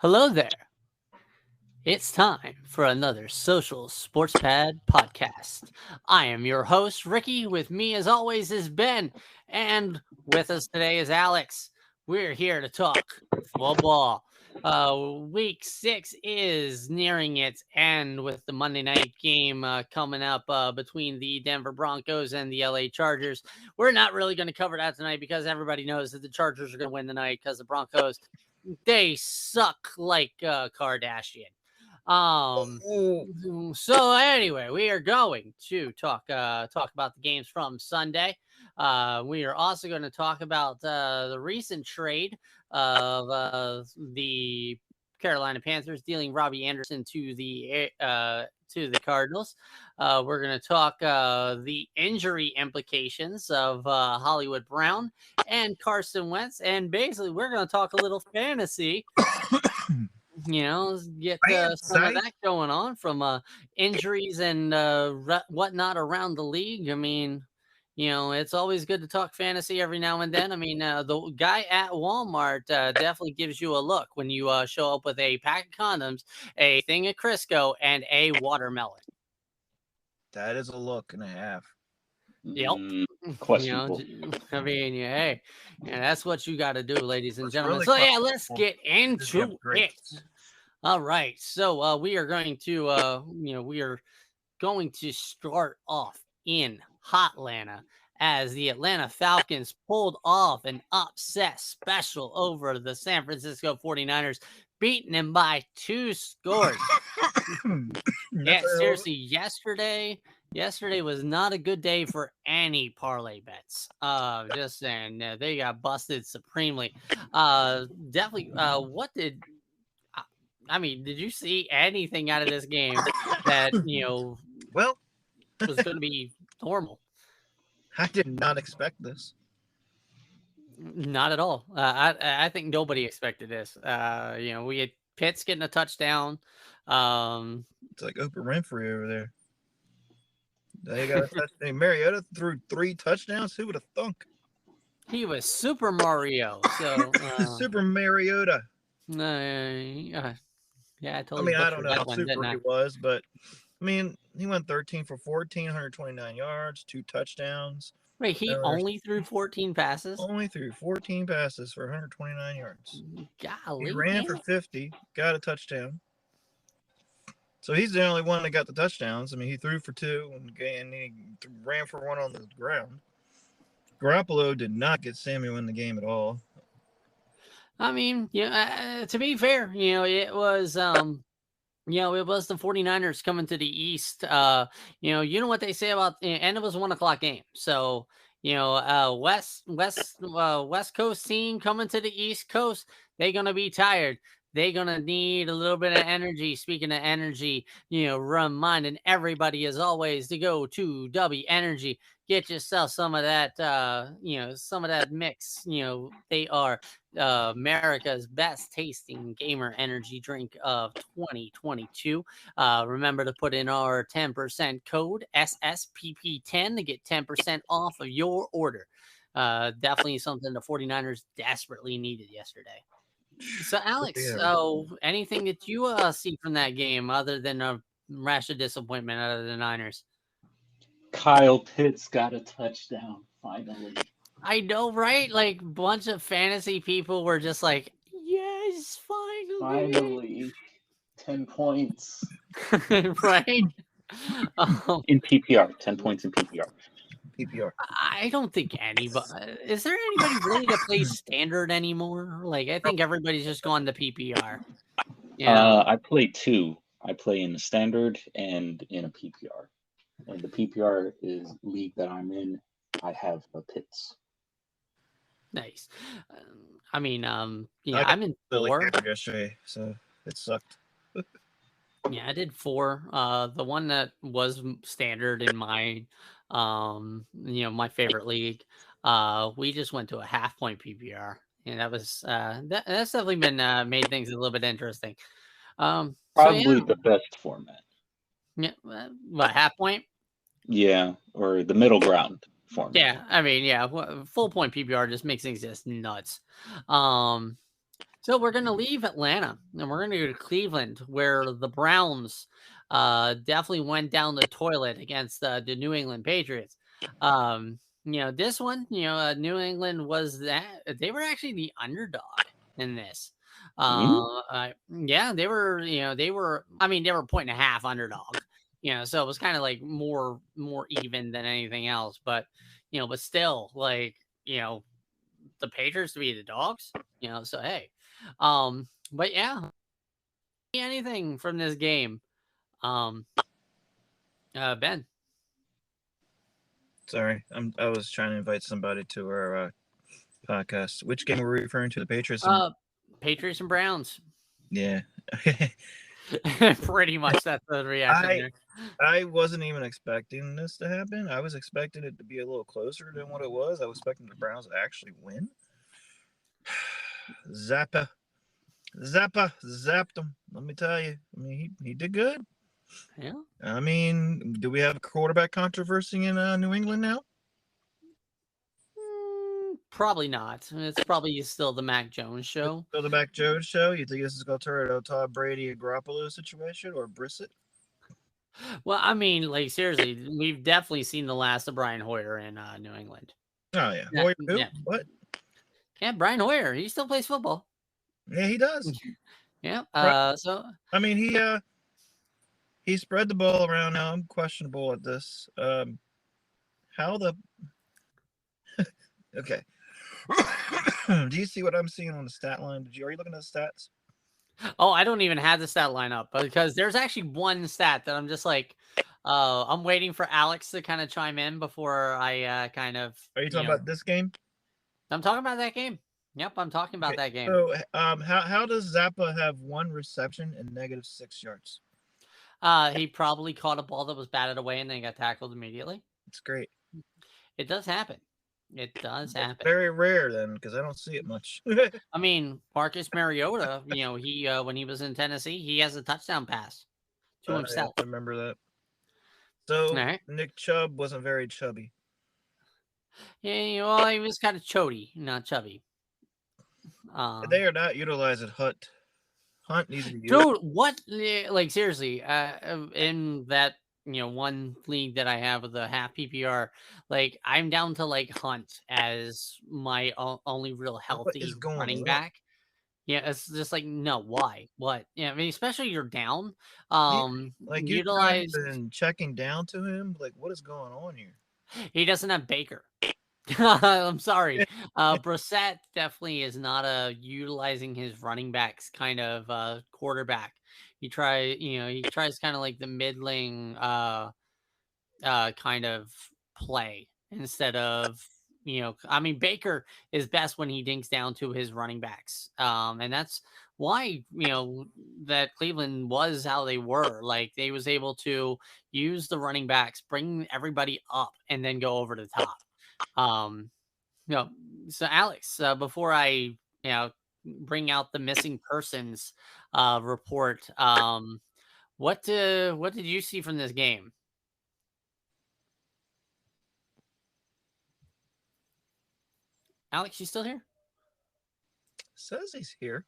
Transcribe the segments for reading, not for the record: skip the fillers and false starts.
Hello there. It's time for another Social Sports Pad podcast. I am your host, Ricky. With me, as always, is Ben. And with us today is Alex. We're here to talk football. Week 6 is nearing its end with the Monday night game coming up between the Denver Broncos and the LA Chargers. We're not really going to cover that tonight because everybody knows that the Chargers are going to win tonight because the Broncos, they suck like Kardashian. Um. So anyway, we are going to talk about the games from Sunday. We are also going to talk about the recent trade of the Carolina Panthers dealing Robbie Anderson to the Cardinals. We're going to talk the injury implications of Hollywood Brown and Carson Wentz, and basically we're going to talk a little fantasy. Get some of that going on from injuries and whatnot around the league. I mean, it's always good to talk fantasy every now and then. I mean, the guy at Walmart definitely gives you a look when you show up with a pack of condoms, a thing of Crisco, and a watermelon. That is a look and a half. Yep. Questionable. I mean, hey, that's what you got to do, ladies and gentlemen. So yeah, let's get into it. All right. So we are going to start off in Hotlanta as the Atlanta Falcons pulled off an upset special over the San Francisco 49ers, beating them by 2 scores. Yeah, seriously, yesterday was not a good day for any parlay bets. Just saying, they got busted supremely. Definitely. Did you see anything out of this game that well was going to be normal? I did not expect this. Not at all. I think nobody expected this. We had Pitts getting a touchdown. It's like Oprah Winfrey over there. They got a touchdown. Mariota threw 3 touchdowns. Who would have thunk? He was Super Mario. So Super Mariota. Yeah, I totally. I don't know how super he was, but he went 13 for 14, 129 yards, 2 touchdowns. Wait, he only threw 14 passes? Only threw 14 passes for 129 yards. Golly. He ran for 50, got a touchdown. So he's the only one that got the touchdowns. He threw for 2 and he ran for 1 on the ground. Garoppolo did not get Samuel in the game at all. To be fair, it was it was the 49ers coming to the East. You know what they say about, and it was a 1:00 game. So, West Coast team coming to the East Coast, they're going to be tired. They're going to need a little bit of energy. Speaking of energy, reminding everybody as always to go to W Energy. Get yourself some of that, some of that mix. They are America's best tasting gamer energy drink of 2022. Remember to put in our 10% code SSPP10 to get 10% off of your order. Definitely something the 49ers desperately needed yesterday. So, Alex, anything that you see from that game other than a rash of disappointment out of the Niners? Kyle Pitts got a touchdown, finally. I know, right? Like, bunch of fantasy people were just like, yes, finally. Finally. 10 points. Right? In PPR. 10 points in PPR. I don't think anybody. Is there anybody really that plays standard anymore? Like, I think everybody's just gone to PPR. Yeah. I play 2. I play in the standard and in a PPR. And the PPR is league that I'm in. I have a Pitts. Nice. I'm in 4 yesterday, so it sucked. Yeah, I did 4. The one that was standard in my, my favorite league, we just went to a half-point PPR, and that was that's definitely been made things a little bit interesting. Probably the best format. Yeah, what, half point? Yeah, or the middle ground format. Yeah, full point PPR just makes things just nuts. So So we're going to leave Atlanta and we're going to go to Cleveland, where the Browns definitely went down the toilet against the New England Patriots. This one, New England was that they were actually the underdog in this. Yeah, they were, I mean, they were 1.5 underdog, so it was kind of like more even than anything else. But, but still, like, the Patriots to be the dogs, so hey. But yeah, anything from this game. Ben. Sorry, I was trying to invite somebody to our podcast. Which game were we referring to? The Patriots. Patriots and Browns. Yeah. Pretty much that's the reaction. I wasn't even expecting this to happen. I was expecting it to be a little closer than what it was. I was expecting the Browns to actually win. Zappa zapped him. Let me tell you. I mean, he did good. Yeah. I mean, do we have a quarterback controversy in New England now? Probably not. It's probably still the Mac Jones show. Still the Mac Jones show? You think this is going to turn into a Todd Brady and Garoppolo situation or Brissett? Well, I mean, like, seriously, we've definitely seen the last of Brian Hoyer in New England. Oh, yeah. Hoyer who? Yeah. What? Yeah, Brian Hoyer. He still plays football. Yeah, he does. Yeah. So I mean, he spread the ball around. Now I'm questionable at this. How the okay. Do you see what I'm seeing on the stat line? Are you looking at the stats? Oh, I don't even have the stat line up because there's actually one stat that I'm just like, I'm waiting for Alex to kind of chime in before I kind of. Are you talking about this game? I'm talking about that game. Yep, I'm talking about that game. So, how does Zappa have 1 reception and -6 yards? He probably caught a ball that was batted away and then got tackled immediately. It's great. It does happen. It does happen. Very rare then, because I don't see it much. I mean, Marcus Mariota, he when he was in Tennessee, he has a touchdown pass to himself. I remember that. So Nick Chubb wasn't very chubby. Yeah, well, he was kind of chody, not chubby. They are not utilizing Hunt. Hunt needs to be dude. What? Like seriously, in that one league that I have with the half PPR, like I'm down to like Hunt as my only real healthy running back. Yeah, it's just like no, why? What? Yeah, I mean, especially you're down. Like utilize and checking down to him. Like, what is going on here? He doesn't have Baker. I'm sorry. Brissett definitely is not utilizing his running backs kind of quarterback. He tries kind of like the middling kind of play instead of I mean, Baker is best when he dinks down to his running backs. And that's why, that Cleveland was how they were. Like they was able to use the running backs, bring everybody up, and then go over the top. So Alex, before I, bring out the missing persons report, what did you see from this game? Alex, you still here? Says he's here.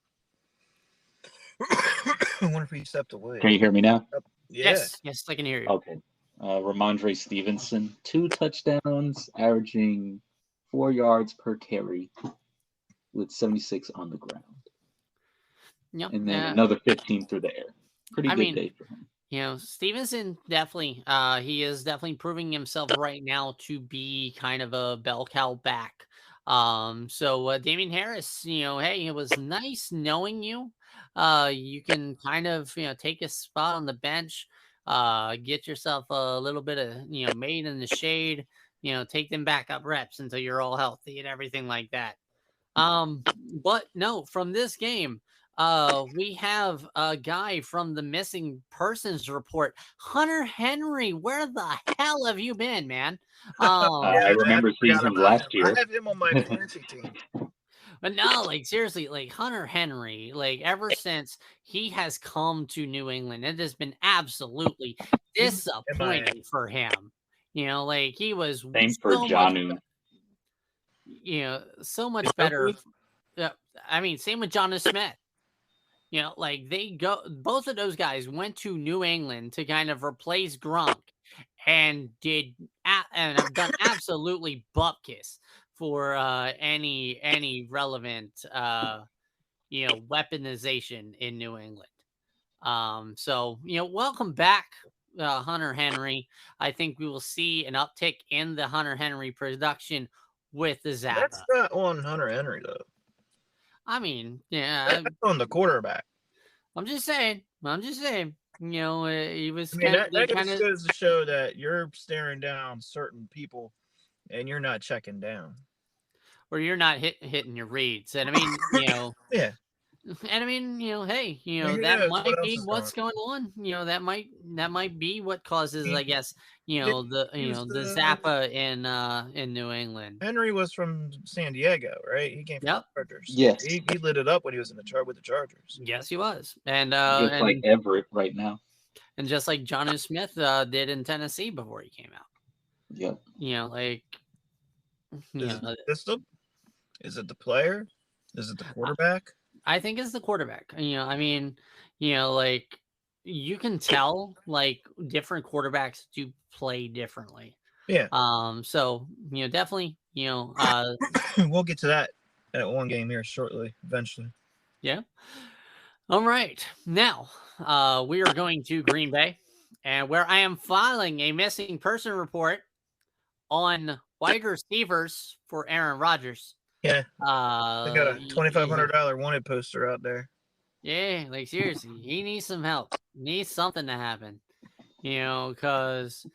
I wonder if he stepped away. Can you hear me now? Yeah. Yes, I can hear you. Okay. Ramondre Stevenson, 2 touchdowns, averaging 4 yards per carry, with 76 on the ground. Yep. And then another 15 through the air. Pretty good day for him. Stevenson definitely, he is definitely proving himself right now to be kind of a bell cow back. So Damien Harris, hey, it was nice knowing you. You can kind of, take a spot on the bench, get yourself a little bit of, made in the shade, take them back up reps until you're all healthy and everything like that. But no, from this game, we have a guy from the missing persons report, Hunter Henry. Where the hell have you been, man? I remember seeing him last year. I have him on my fantasy team. But no, like seriously, like Hunter Henry, like ever since he has come to New England, it has been absolutely disappointing for him. Like he was same for Jonnu. So much better. I mean, same with Jonas Smith. Like both of those guys went to New England to kind of replace Gronk and and have done absolutely bupkis for any relevant weaponization in New England. So welcome back, Hunter Henry. I think we will see an uptick in the Hunter Henry production with the Zappa. That's not on Hunter Henry though. I mean, yeah, That's on the quarterback. I'm just saying. He was. I mean, that just goes to show that you're staring down certain people, and you're not checking down, or you're not hitting your reads. And I mean, yeah. And I mean, hey, Who that knows might what else be is what's going on. That might be what causes, I guess, He the was the Zappa in New England. Henry was from San Diego, right? He came from Yep. the Chargers. Yes. He lit it up when he was in with the Chargers. Yes, he was, and Just like Everett right now. and just like Jonnu Smith did in Tennessee before he came out. Yep. Like, Is it the system? Is it the player? Is it the quarterback? I think it's the quarterback. I mean, like you can tell like different quarterbacks do play differently. Yeah. So definitely, we'll get to that at one game here shortly, eventually. Yeah. All right. Now, we are going to Green Bay, and where I am filing a missing person report on wide receivers for Aaron Rodgers. Yeah. I got a $2,500 wanted poster out there. Yeah, like seriously, he needs some help. Needs something to happen. Because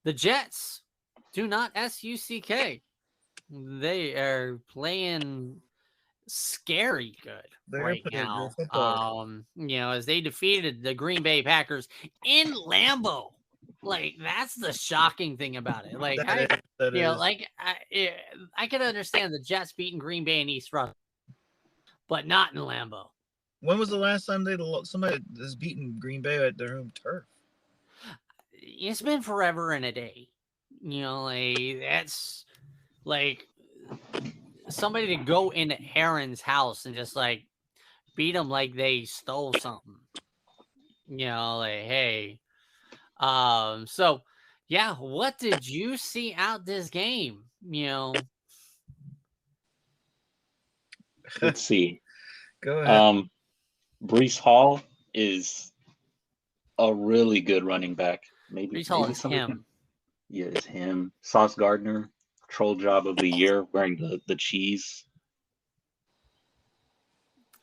the Jets do not SUCK. They are playing scary good right now. As they defeated the Green Bay Packers in Lambeau. Like, that's the shocking thing about it. Like, I could understand the Jets beating Green Bay in East Rutherford, but not in Lambeau. When was the last time somebody has beaten Green Bay at their home turf? It's been forever and a day. Like, that's like somebody to go into Aaron's house and just like beat them like they stole something. Like, hey. So yeah, what did you see out this game? Let's see. Go ahead. Breece Hall is a really good running back. Breece Hall is him. Yeah, it's him. Sauce Gardner, troll job of the year, wearing the cheese.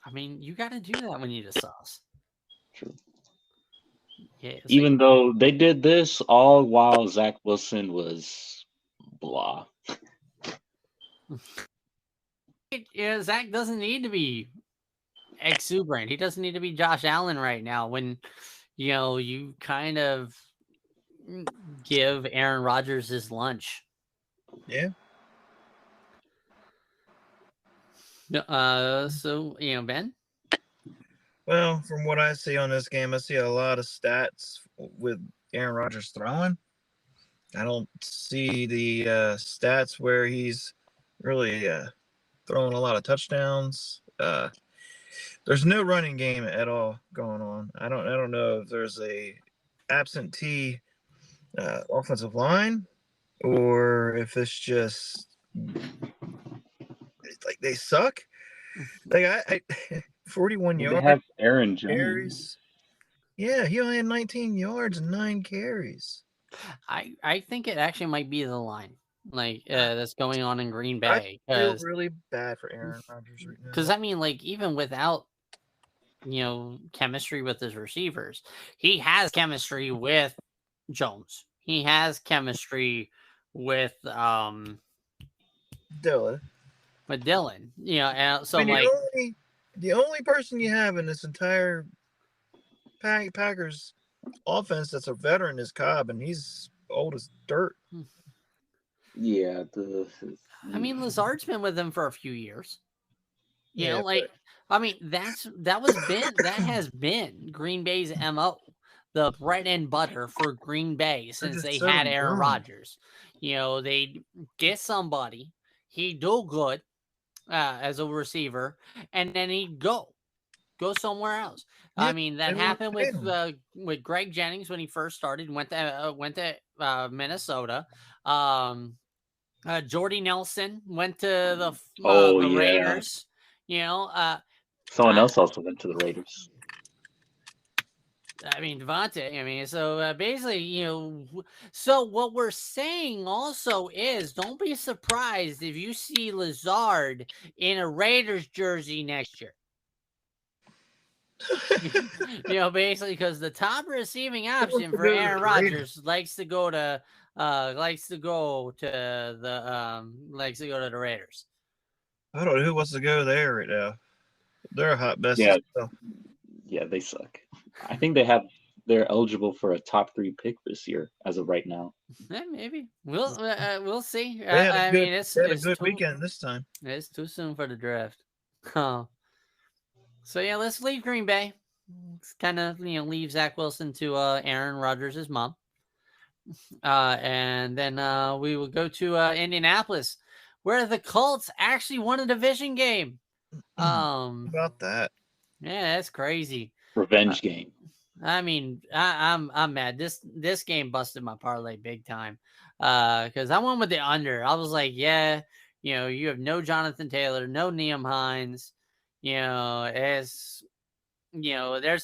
I mean, you got to do that when you need a sauce. True. Yeah, even though they did this all while Zach Wilson was blah. Yeah, Zach doesn't need to be exuberant. He doesn't need to be Josh Allen right now when, you kind of give Aaron Rodgers his lunch. Yeah. So, Ben? Well, from what I see on this game, I see a lot of stats with Aaron Rodgers throwing. I don't see the stats where he's really throwing a lot of touchdowns. There's no running game at all going on. I don't know if there's a absentee offensive line or if it's just like they suck. Like I 41 yards. They have Aaron Jones. Carries. Yeah, he only had 19 yards and 9 carries. I think it actually might be the line that's going on in Green Bay. I feel really bad for Aaron Rodgers right now. Because I mean, like, even without chemistry with his receivers, he has chemistry with Jones. He has chemistry with Dylan. And so I mean, the only person you have in this entire Packers offense that's a veteran is Cobb, and he's old as dirt. Yeah, I mean, Lazard's been with them for a few years. That has been Green Bay's MO, the bread and butter for Green Bay since they had Aaron Rodgers. They get somebody, he do good, as a receiver, and then he'd go somewhere else. Yeah, I mean, that they won't happened pay him. with Greg Jennings when he first started. Went to Minnesota. Jordy Nelson went to Oh the yeah. Raiders. You know, Someone else also went to the Raiders. I mean, Devontae. I mean, so basically, so what we're saying also is, don't be surprised if you see Lazard in a Raiders jersey next year. Basically, because the top receiving option for Aaron Rodgers likes to go to the Raiders. I don't know who wants to go there right now. They're a hot mess. Yeah. as well. Yeah, they suck. I think they're eligible for a top 3 pick this year as of right now. Maybe we'll see. They had a It's good too, weekend this time. It's too soon for the draft. So yeah, let's leave Green Bay. It's kind of leave Zach Wilson to Aaron Rodgers' mom. And then we will go to Indianapolis, where the Colts actually won a division game. About that. Yeah, that's crazy. Revenge game. I mean, I'm mad. This game busted my parlay big time. Because I went with the under. I was like, yeah, you have no Jonathan Taylor, no Nyheim Hines. There's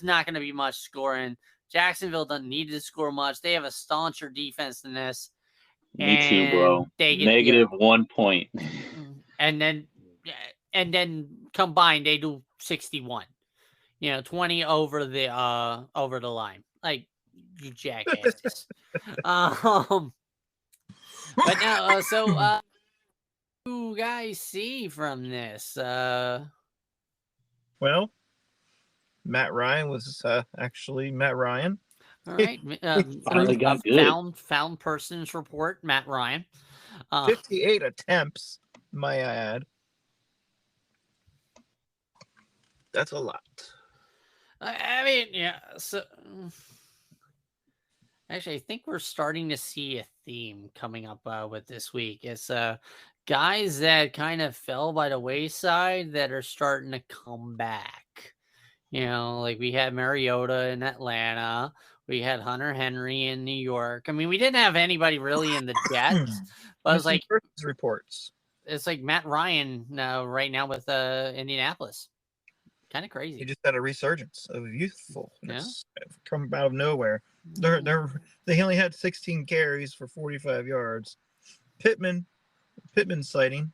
not going to be much scoring. Jacksonville doesn't need to score much. They have a stauncher defense than this. Me too, bro. They get negative 1 point. And then combined, they do 61. 20 over the line. Like, you jackasses. But now, so you guys see from this? Well, Matt Ryan was actually Matt Ryan. All right, Finally got good. found persons report. Matt Ryan, 58 attempts, may I add. That's a lot. I mean, yeah. So, actually, I think we're starting to see a theme coming up with this week. It's guys that kind of fell by the wayside that are starting to come back. Like we had Mariota in Atlanta. We had Hunter Henry in New York. I mean, we didn't have anybody really in the Jets. But it's like reports. It's like Matt Ryan right now with Indianapolis. Kind of crazy. He just had a resurgence of youthfulness coming out of nowhere. They only had 16 carries for 45 yards. Pittman sighting,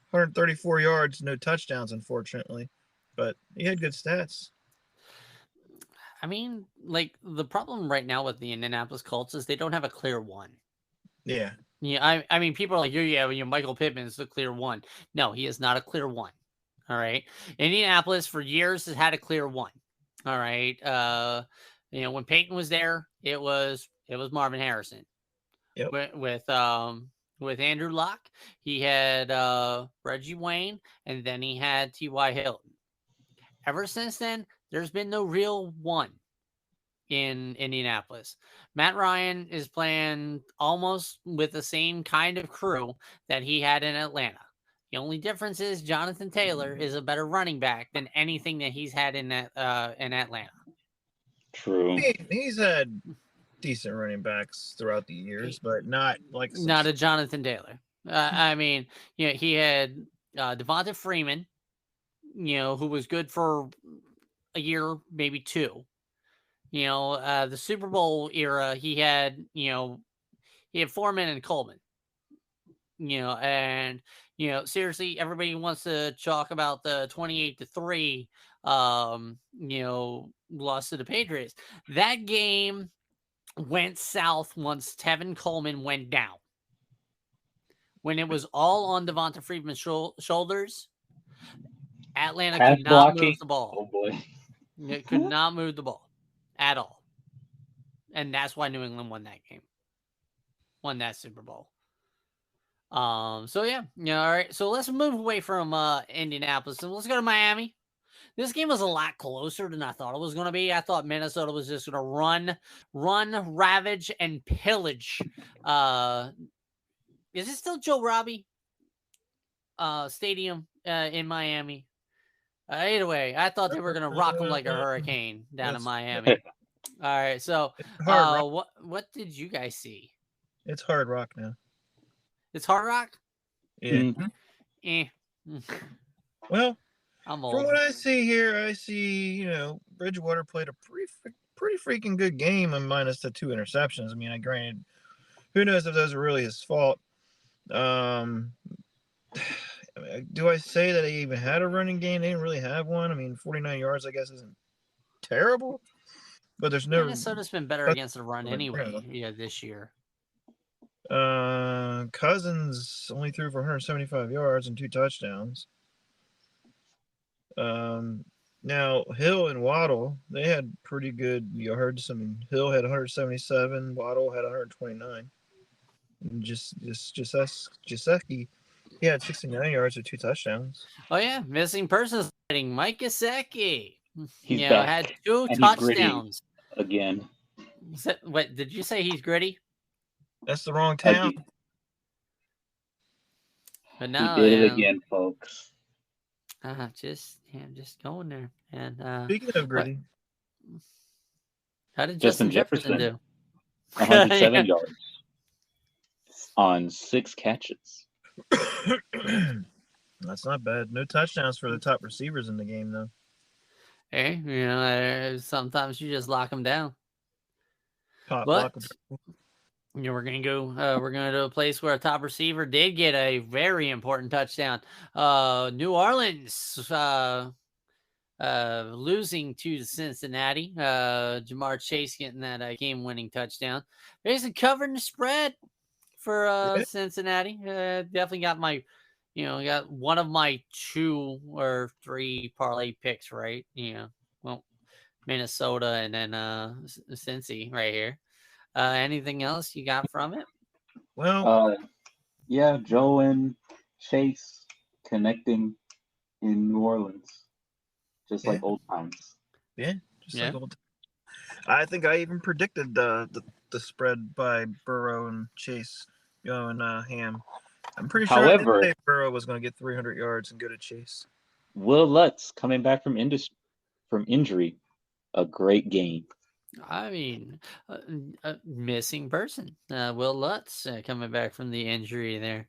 134 yards, no touchdowns, unfortunately, but he had good stats. I mean, like the problem right now with the Indianapolis Colts is they don't have a clear one. Yeah. Yeah. I mean, people are like, Michael Pittman's the clear one. No, he is not a clear one. All right. Indianapolis for years has had a clear one. All right. When Peyton was there, it was Marvin Harrison. Yep. With Andrew Luck, he had Reggie Wayne, and then he had T.Y. Hilton. Ever since then, there's been no real one in Indianapolis. Matt Ryan is playing almost with the same kind of crew that he had in Atlanta. The only difference is Jonathan Taylor is a better running back than anything that he's had in Atlanta. True. He's had decent running backs throughout the years, but not a Jonathan Taylor. I mean, he had Devonta Freeman, who was good for a year, maybe two. The Super Bowl era, he had Foreman and Coleman. Seriously, everybody wants to talk about the 28-3, loss to the Patriots. That game went south once Tevin Coleman went down. When it was all on Devonta Freeman's shoulders, Atlanta could not move the ball. Oh boy. It could not move the ball at all. And that's why New England won that game. Won that Super Bowl. All right. So let's move away from Indianapolis and let's go to Miami. This game was a lot closer than I thought it was going to be. I thought Minnesota was just going to run, ravage, and pillage. Is it still Joe Robbie Stadium in Miami. Either way, I thought they were gonna rock them like a hurricane down in Miami. All right, so Hard Rock. what did you guys see? It's Hard Rock now. It's Hard Rock. Yeah. Eh. Well, I'm from old. what I see here, I see Bridgewater played a pretty freaking good game, and minus the 2 interceptions. I mean, I granted, who knows if those are really his fault. Do I say that he even had a running game? They didn't really have one. I mean, 49 yards, I guess, isn't terrible, but there's no. Minnesota's been better against the run anyway. Yeah, this year. Cousins only threw for 175 yards and 2 touchdowns. Now Hill and Waddle, they had pretty good yards. I mean, Hill had 177, Waddle had 129. And Gesicki, he had 69 yards with 2 touchdowns. Oh yeah, missing persons fighting Mike Gesicki. He's back. Had 2 and touchdowns again. What did you say? He's gritty? That's the wrong town. But now he did it again, folks. Just going there. And speaking of gritty, how did Justin Jefferson do? 107 yards on 6 catches. That's not bad. No touchdowns for the top receivers in the game, though. Hey, sometimes you just lock them down. We're gonna go. We're gonna do a place where a top receiver did get a very important touchdown. New Orleans losing to Cincinnati. Jamar Chase getting that game-winning touchdown. Basically covering the spread for Cincinnati. Definitely got got one of my 2 or 3 parlay picks right. Minnesota and then Cincy right here. Anything else you got from it? Well, yeah, Joe and Chase connecting in New Orleans, just like old times. Yeah, like old times. I think I even predicted the spread by Burrow and Chase going ham. I'm pretty sure However, I didn't say Burrow was going to get 300 yards and go to Chase. Will Lutz coming back from injury, a great game. I mean, a missing person. Will Lutz coming back from the injury there.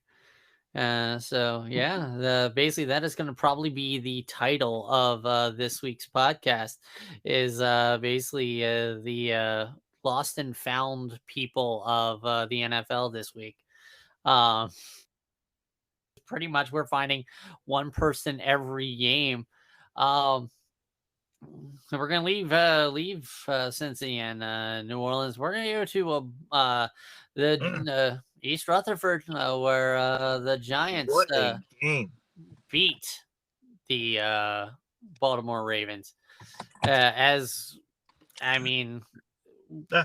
Basically that is going to probably be the title of this week's podcast is basically the lost and found people of the NFL this week. Pretty much we're finding one person every game. So we're gonna leave Cincy and New Orleans. We're gonna go to the East Rutherford, where the Giants beat the Baltimore Ravens.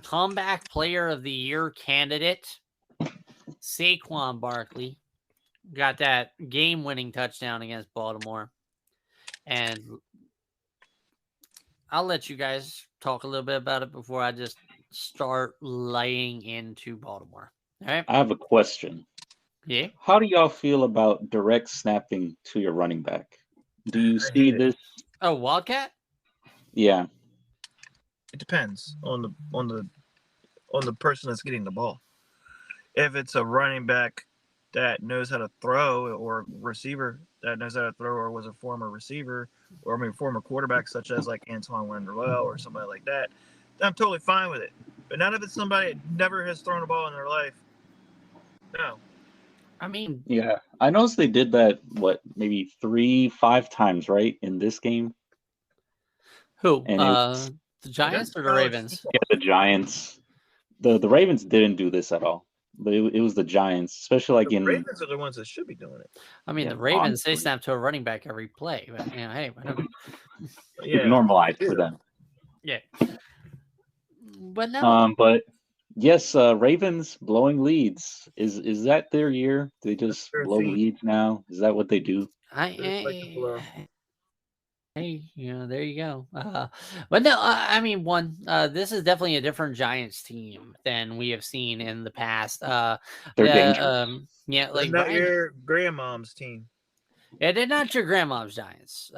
Comeback Player of the Year candidate Saquon Barkley got that game-winning touchdown against Baltimore, and I'll let you guys talk a little bit about it before I just start laying into Baltimore. All right. I have a question. Yeah. How do y'all feel about direct snapping to your running back? Do you see this? Oh, Wildcat? Yeah. It depends on the person that's getting the ball. If it's a running back that knows how to throw, or receiver that knows how to throw, or was a former receiver, or former quarterback, such as like Antoine Winderwell or somebody like that, I'm totally fine with it. But not if it's somebody that never has thrown a ball in their life. No. I mean, yeah, I noticed they did that, maybe 3-5 times, right, in this game? Who? The Giants or the Ravens? Yeah, the Giants. The Ravens didn't do this at all. But it was the Giants, especially the Ravens are the ones that should be doing it. I mean, the Ravens, honestly, they snap to a running back every play. But, hey, whatever. Yeah, normalized for them. Yeah. But no. But yes, Ravens blowing leads. Is that their year? They just blow leads now? Is that what they do? Hey, there you go. But no, I mean, this is definitely a different Giants team than we have seen in the past. They're dangerous. Yeah, like not your grandmom's team. Yeah, they're not your grandma's Giants,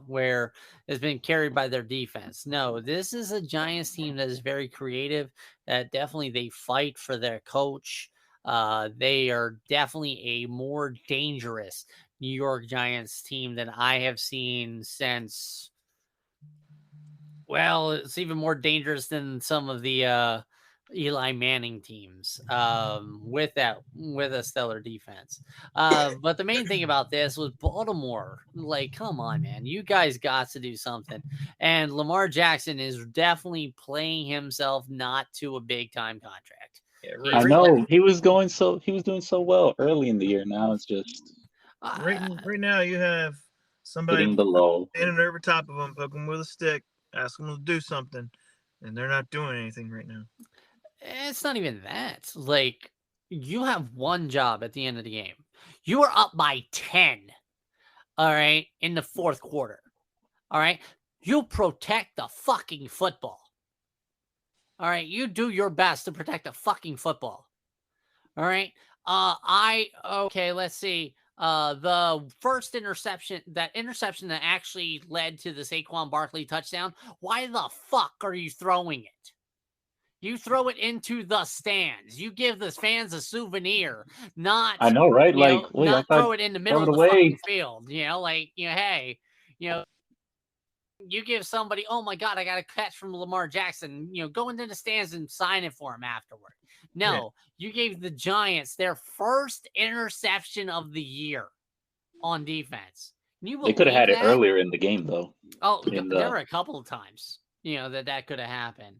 where it's been carried by their defense. No, this is a Giants team that is very creative. That definitely they fight for their coach. They are definitely a more dangerous New York Giants team than I have seen since. Well, it's even more dangerous than some of the Eli Manning teams with a stellar defense. But the main thing about this was Baltimore. Like, come on, man, you guys got to do something. And Lamar Jackson is definitely playing himself not to a big time contract. Yeah, I know he was doing so well early in the year. Now it's just right now you have somebody hitting the low. standing over top of them, poking them with a stick, asking them to do something, and they're not doing anything right now. It's not even that. Like, you have one job at the end of the game. You are up by 10. All right, in the fourth quarter. All right, you protect the fucking football. All right, you do your best to protect the fucking football. All right. Let's see. The first interception that actually led to the Saquon Barkley touchdown. Why the fuck are you throwing it? You throw it into the stands. You give the fans a souvenir, not I know, right? Like, wait, not I thought throw it in the middle throw of it the away. fucking field. Hey, you give somebody, oh my God, I got a catch from Lamar Jackson, go into the stands and sign it for him afterward. No, You gave the Giants their first interception of the year on defense. They could have had it earlier in the game, though. Oh, there were a couple of times, that could have happened.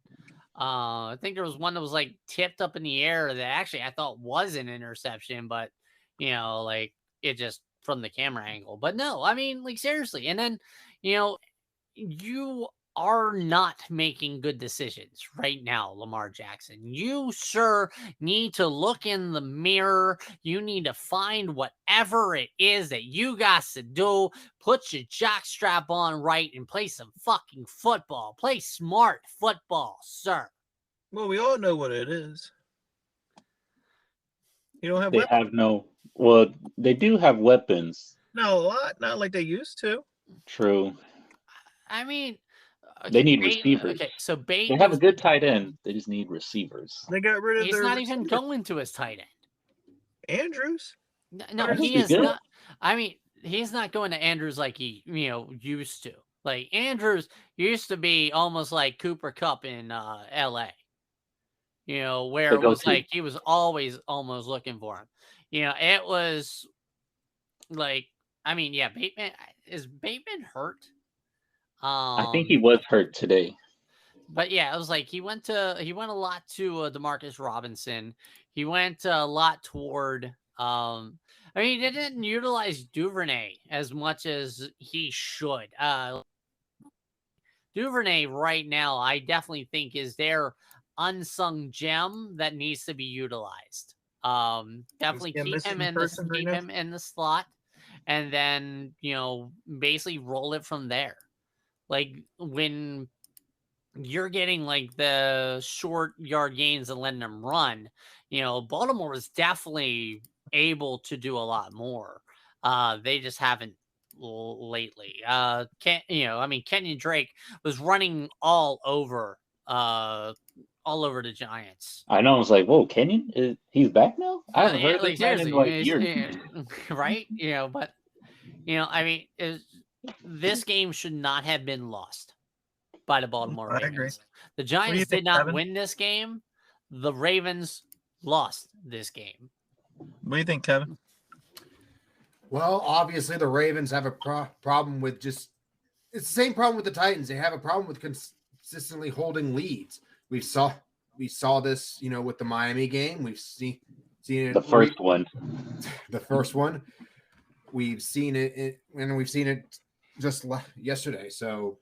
I think there was one that was like tipped up in the air that actually I thought was an interception, but like it just from the camera angle. But no, I mean, like seriously. And then, you are not making good decisions right now, Lamar Jackson. You, sir, need to look in the mirror. You need to find whatever it is that you got to do. Put your jockstrap on right and play some fucking football. Play smart football, sir. Well, we all know what it is. You don't have They weapons. have no. Well, they do have weapons. No, a lot. Not like they used to. True. I mean, they need receivers. Okay, so Bateman. They have a good tight end. They just need receivers. They got rid of He's not even going to his tight end. Andrews? No, he is not. I mean, he's not going to Andrews like he, used to. Like Andrews used to be almost like Cooper Kupp in LA. Where it was like he was always almost looking for him. It was like, I mean, yeah, Bateman is hurt? I think he was hurt today. But yeah, it was like he went a lot to Demarcus Robinson. He went a lot toward I mean, he didn't utilize Duvernay as much as he should. Duvernay right now, I definitely think is their unsung gem that needs to be utilized. Definitely keep him in the slot, and then basically roll it from there. Like when you're getting like the short yard gains and letting them run, Baltimore is definitely able to do a lot more. They just haven't lately. Kenyon Drake was running all over the Giants. I know. I was like, whoa, Kenyon? He's back now? I haven't heard this man in like years. Right? But, I mean, this game should not have been lost by the Baltimore Ravens. I agree. The Giants did not win this game. The Ravens lost this game. What do you think, Kevin? Well, obviously the Ravens have a problem with it's the same problem with the Titans. They have a problem with consistently holding leads. We saw this, with the Miami game. We've seen it. The first one. The first one. We've seen it, and we've seen it just yesterday. So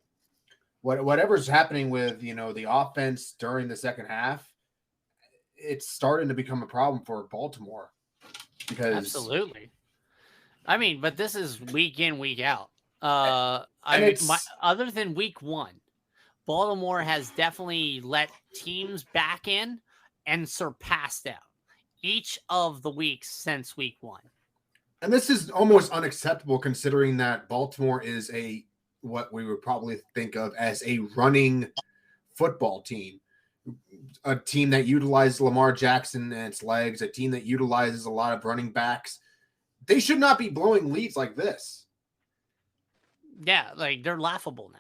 whatever's happening with, the offense during the second half, it's starting to become a problem for Baltimore. Because absolutely. I mean, but this is week in, week out. Other than week one, Baltimore has definitely let teams back in and surpassed them each of the weeks since week one. And this is almost unacceptable considering that Baltimore is what we would probably think of as a running football team. A team that utilizes Lamar Jackson and its legs, a team that utilizes a lot of running backs. They should not be blowing leads like this. Yeah, like they're laughable now.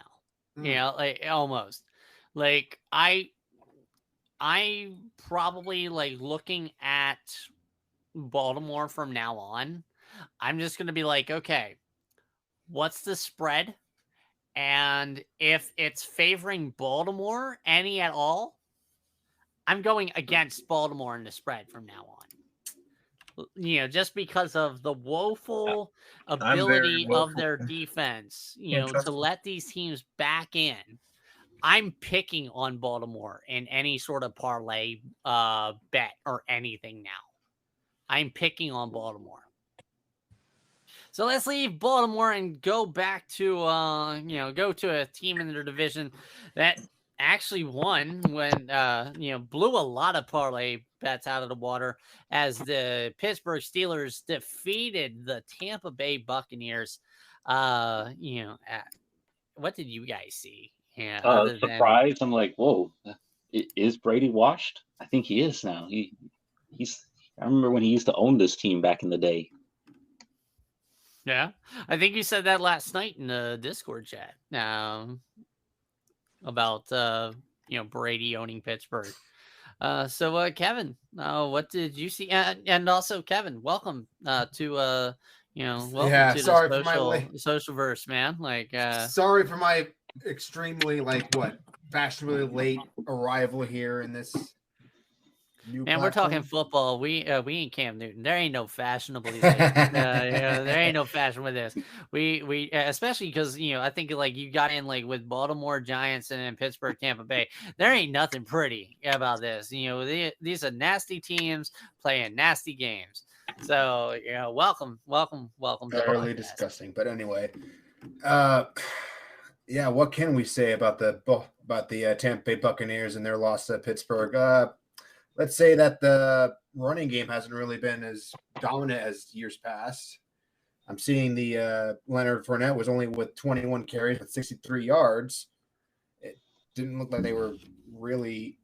Mm. Like almost. Like I probably like looking at Baltimore from now on. I'm just gonna be like, okay, what's the spread? And if it's favoring Baltimore any at all, I'm going against Baltimore in the spread from now on. Just because of the woeful ability of their defense, to let these teams back in. I'm picking on Baltimore in any sort of parlay bet or anything now. I'm picking on Baltimore. So let's leave Baltimore and go back to go to a team in their division that actually won when blew a lot of parlay bets out of the water as the Pittsburgh Steelers defeated the Tampa Bay Buccaneers. What did you guys see? Yeah, surprise. I'm like, whoa, is Brady washed? I think he is now. He's. I remember when he used to own this team back in the day. Yeah, I think you said that last night in the Discord chat about Brady owning Pittsburgh. So Kevin, what did you see? And also Kevin, welcome to welcome to sorry the for my social verse, man. Like sorry for my extremely fashionably late arrival here in this new man, platform. We're talking football. We ain't Cam Newton. There ain't no fashionable there ain't no fashion with this. We especially because I think like you got in like with Baltimore Giants and then Pittsburgh Tampa Bay. There ain't nothing pretty about this. These are nasty teams playing nasty games. So welcome. Utterly disgusting. But anyway, what can we say about the Tampa Bay Buccaneers and their loss to Pittsburgh? Let's say that the running game hasn't really been as dominant as years past. I'm seeing the Leonard Fournette was only with 21 carries with 63 yards. It didn't look like they were really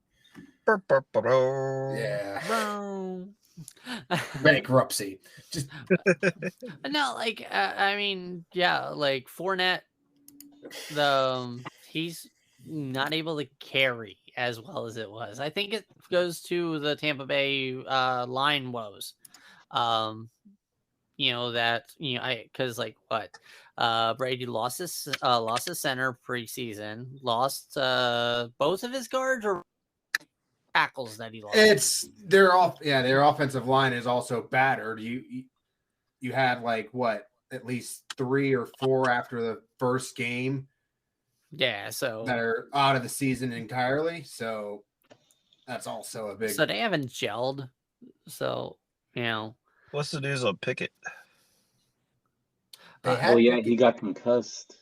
bankruptcy. Just no, like like Fournette, he's not able to carry as well as it was. I think it goes to the Tampa Bay line woes. Because Brady lost his center preseason, lost both of his guards or tackles that he lost. It's their offensive line is also battered. You had at least 3 or 4 after the first game. Yeah, so that are out of the season entirely. So that's also a big. So they haven't gelled. So what's the news on Pickett? He got concussed.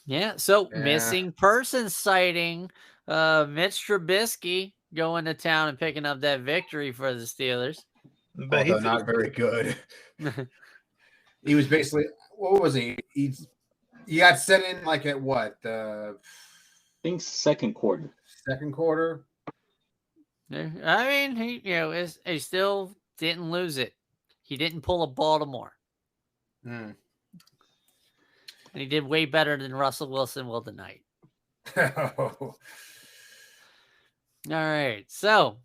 Yeah. So missing person sighting. Mitch Trubisky going to town and picking up that victory for the Steelers. But he's not very good. He was basically what was he? He got sent in at what? I think second quarter. Second quarter. I mean, he still didn't lose it. He didn't pull a Baltimore. And he did way better than Russell Wilson will tonight. All right. So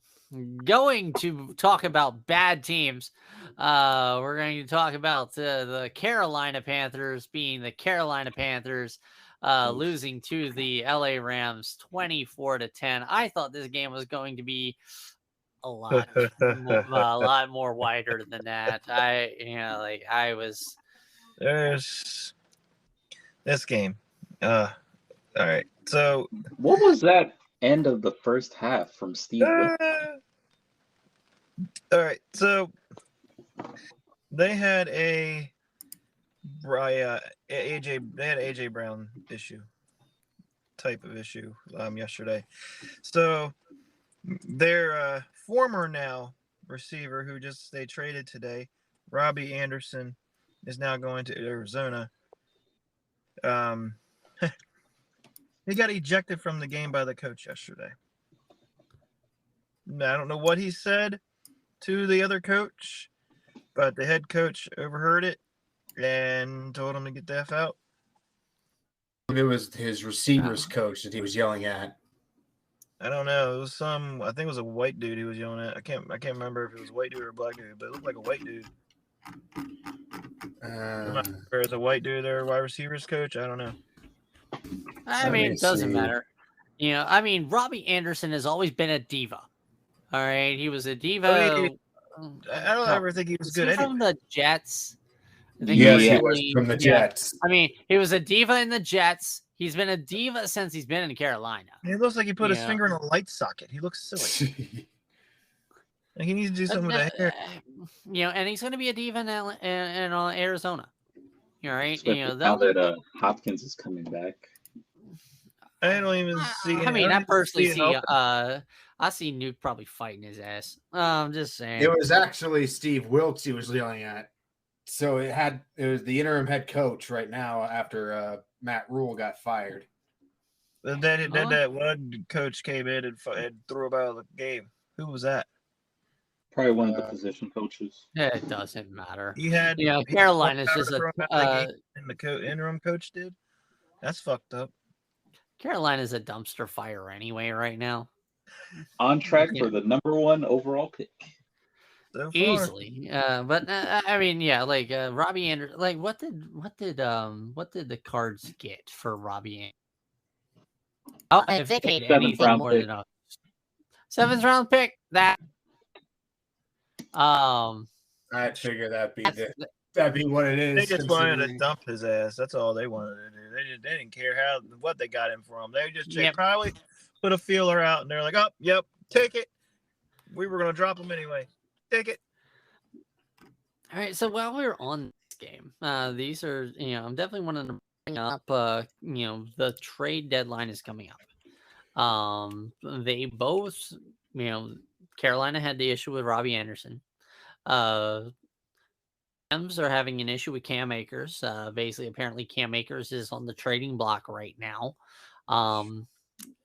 going to talk about bad teams. We're going to talk about the Carolina Panthers being the Carolina Panthers, losing to the LA Rams 24-10. I thought this game was going to be a lot more wider than that. There's this game. All right. So what was that end of the first half from Steve? All right. So they had AJ Brown type of issue yesterday. So their former now receiver who they traded today, Robbie Anderson, is now going to Arizona. He got ejected from the game by the coach yesterday. I don't know what he said to the other coach, but the head coach overheard it and told him to get the F out. It was his receivers coach that he was yelling at. I don't know. It was I think it was a white dude he was yelling at. I can't remember if it was a white dude or a black dude, but it looked like a white dude. I'm not sure it's a white dude or wide receivers coach. I don't know. I mean, it doesn't matter. You know, I mean, Robbie Anderson has always been a diva. All right, he was a diva. I don't ever think he was good from the Jets. Yes, he was from the Jets. I mean, he was a diva in the Jets. He's been a diva since he's been in Carolina. He looks like he put his finger in a light socket. He looks silly. Like he needs to do something with that hair. You know, and he's going to be a diva in Arizona. All right, especially you know now that Hopkins is coming back. I don't even see. I mean, I personally see. I see Nuke probably fighting his ass. I'm just saying. It was actually Steve Wilkes he was yelling at. So it was the interim head coach right now after Matt Rule got fired. That one coach came in and threw him out of the game. Who was that? Probably one of the position coaches. It doesn't matter. He had, Carolina's just and the interim coach did. That's fucked up. Carolina's a dumpster fire anyway right now. Mm-hmm. On track for the #1 overall pick. So easily. But I mean, yeah, like Robbie Anderson. Like, what did the Cards get for Robbie Anderson? Oh, if they paid anything more than a 7th round pick, that. I'd figure that'd be what it is. They just wanted to dump his ass. That's all they wanted to do. They didn't care what they got him from. They just probably put a feeler out, and they're like, "Oh, yep, take it." We were gonna drop him anyway. Take it. All right. So while we're on this game, these are I'm definitely wanting to bring up. The trade deadline is coming up. They both, Carolina had the issue with Robbie Anderson. Rams are having an issue with Cam Akers. Basically, apparently Cam Akers is on the trading block right now.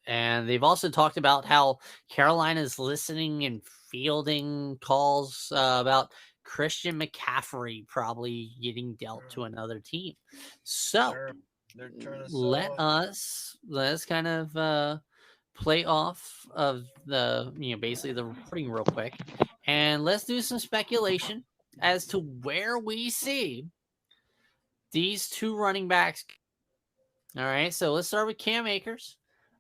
And they've also talked about how Carolina is listening and fielding calls about Christian McCaffrey probably getting dealt to another team. So they're trying to let's kind of play off of the basically the reporting real quick, and let's do some speculation as to where we see these two running backs. All right, so let's start with Cam Akers.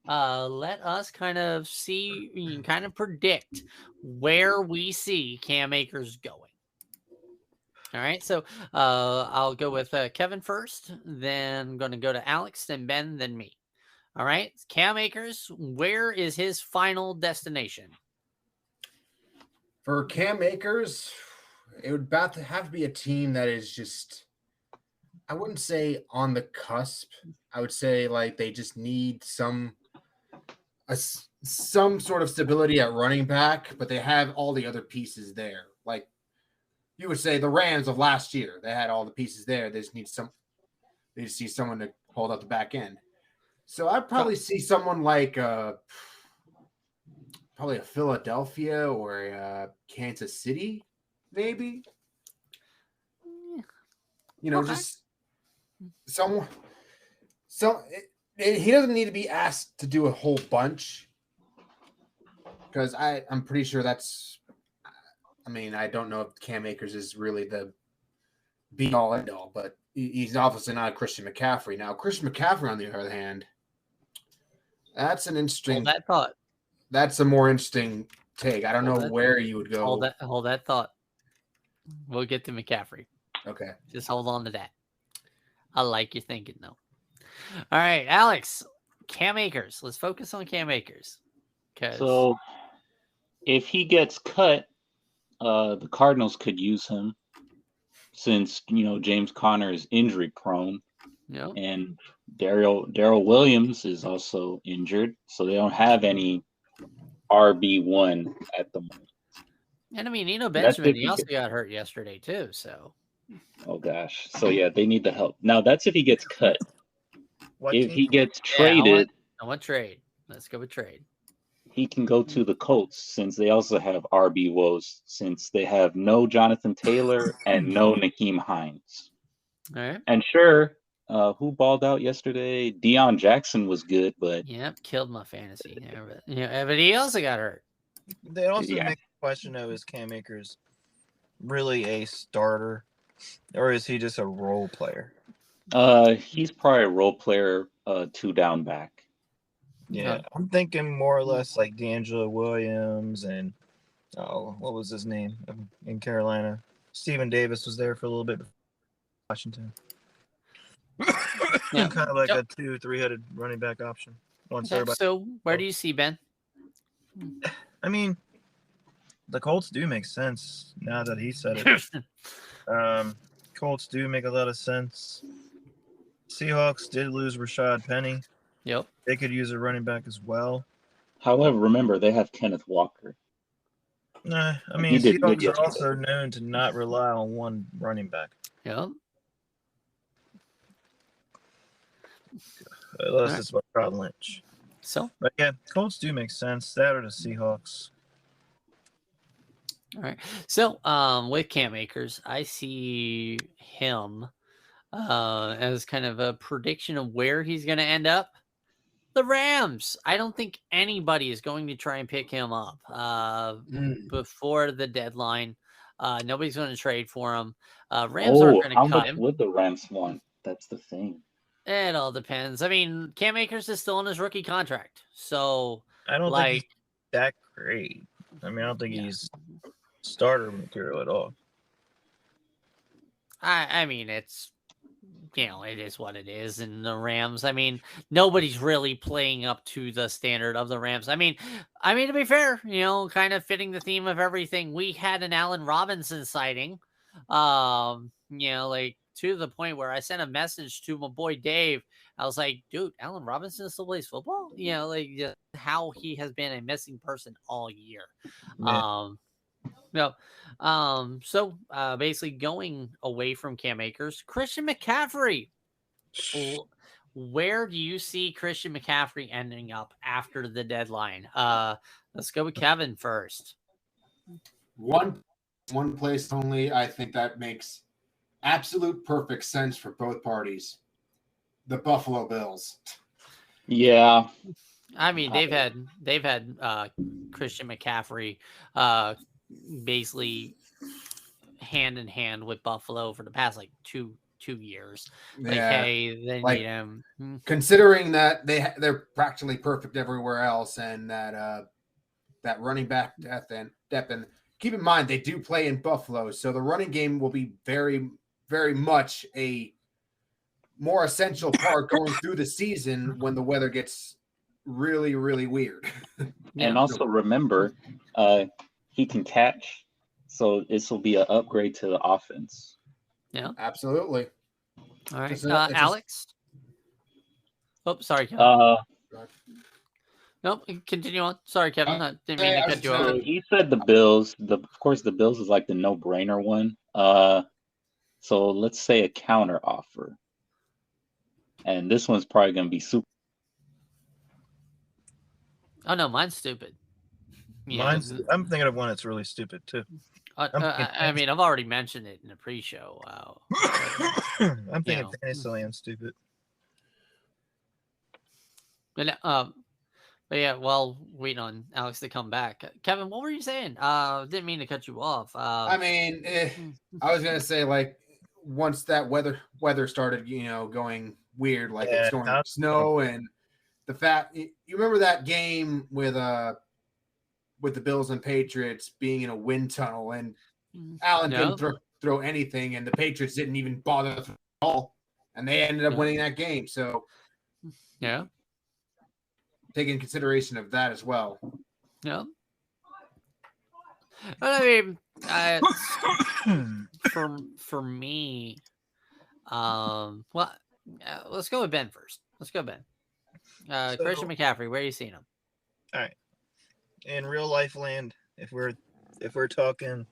Let us kind of see, kind of predict where we see Cam Akers going. All right, so I'll go with Kevin first, then I'm going to go to Alex, then Ben, then me. All right, Cam Akers, where is his final destination? For Cam Akers, it would have to be a team that is just, I wouldn't say on the cusp. I would say like they just need some sort of stability at running back, but they have all the other pieces there. Like you would say the Rams of last year, they had all the pieces there. They just need someone to hold up the back end. So I'd probably see someone like probably a Philadelphia or a Kansas City, maybe. Just someone. So he doesn't need to be asked to do a whole bunch, because I'm pretty sure that's. I mean, I don't know if Cam Akers is really the be all end all, but he's obviously not a Christian McCaffrey. Now, Christian McCaffrey, on the other hand, that's an interesting. Hold that thought. That's a more interesting take. I don't know where you would go. Hold that thought. We'll get to McCaffrey. Okay. Just hold on to that. I like your thinking, though. All right, Alex, Cam Akers. Let's focus on Cam Akers. So, if he gets cut, the Cardinals could use him, since James Conner is injury prone, and Darrell Williams is also injured, so they don't have any RB1 at the moment. And I mean, Benjamin, he also got hurt yesterday too. So Oh gosh. So yeah, they need the help. Now that's if he gets cut. What If team? he gets Yeah, traded, I want trade. Let's go with trade. he can go to the Colts since they also have RB woes, since they have no Jonathan Taylor and no Nakeem Hines. All right. And sure, who balled out yesterday? Deion Jackson was good, but Yep, killed my fantasy. Yeah, but he also got hurt. They also Yeah. make the question of, is Cam Akers really a starter, or is he just a role player? he's probably a role player, 2 down back. Yeah, Okay. I'm thinking more or less like D'Angelo Williams and what was his name in Carolina? Stephen Davis was there for a little bit. Washington. Yeah. Kind of like Yep. a 2-3-headed running back option. Once Okay, everybody. so where do you see Ben? I mean, the Colts do make sense now that he said it. Colts do make a lot of sense. Seahawks did lose Rashad Penny. Yep. They could use a running back as well. However, remember they have Kenneth Walker. Nah, I He mean, did good Seahawks are yesterday. also known to not rely on one running back. Yep. Unless Alright. it's by Rod Lynch. So, But yeah, Colts do make sense. That or the Seahawks. all right. So, with Cam Akers, I see him as kind of a prediction of where he's going to end up. The Rams. I don't think anybody is going to try and pick him up before the deadline. Nobody's going to trade for him. Rams aren't going How to cut much him. would the Rams want? That's the thing. It all depends. I mean, Cam Akers is still on his rookie contract, so I don't think like he's that great. I mean, I don't think Yeah. he's starter material at all. I mean, it's it is what it is. And the Rams, I mean, nobody's really playing up to the standard of the Rams. I mean, to be fair, kind of fitting the theme of everything. We had an Allen Robinson sighting, like to the point where I sent a message to my boy Dave. I was like, dude, Allen Robinson still plays football? Like just how he has been a missing person all year. Yeah. No. So basically going away from Cam Akers, Christian McCaffrey. Where do you see Christian McCaffrey ending up after the deadline? Let's go with Kevin first. One place only. I think that makes absolute perfect sense for both parties. The Buffalo Bills. Yeah. I mean, they've had Christian McCaffrey basically hand in hand with Buffalo for the past like two years. Like, Yeah. hey, they Like, need him. Considering that they're practically perfect everywhere else, and that running back depth and keep in mind they do play in Buffalo, so the running game will be very, very much a more essential part going through the season when the weather gets really, really weird. And also remember, he can catch, so this will be an upgrade to the offense. Yeah, absolutely. All right, Alex. Oh, sorry, Kevin. Nope, continue on. Sorry, Kevin. I didn't mean to cut you off. He said the Bills. Of course, the Bills is like the no-brainer one. So let's say a counter offer, and this one's probably going to be super. Oh no, mine's stupid. I'm thinking of one that's really stupid too. I mean, I've already mentioned it in the pre-show. Wow. I'm thinking Fantasyland stupid. But yeah, well, waiting on Alex to come back. Kevin, what were you saying? Didn't mean to cut you off. I mean, I was gonna say, like, once that weather started, going weird, like it's going snow, and the fact you remember that game with the Bills and Patriots being in a wind tunnel, and Allen didn't throw anything, and the Patriots didn't even bother to throw at all, and they ended up winning that game. So yeah. Take in consideration of that as well. Yeah. But I mean, for me, let's go with Ben first. Let's go, Ben. Christian McCaffrey, where are you seeing him? All right. In real life land, if we're talking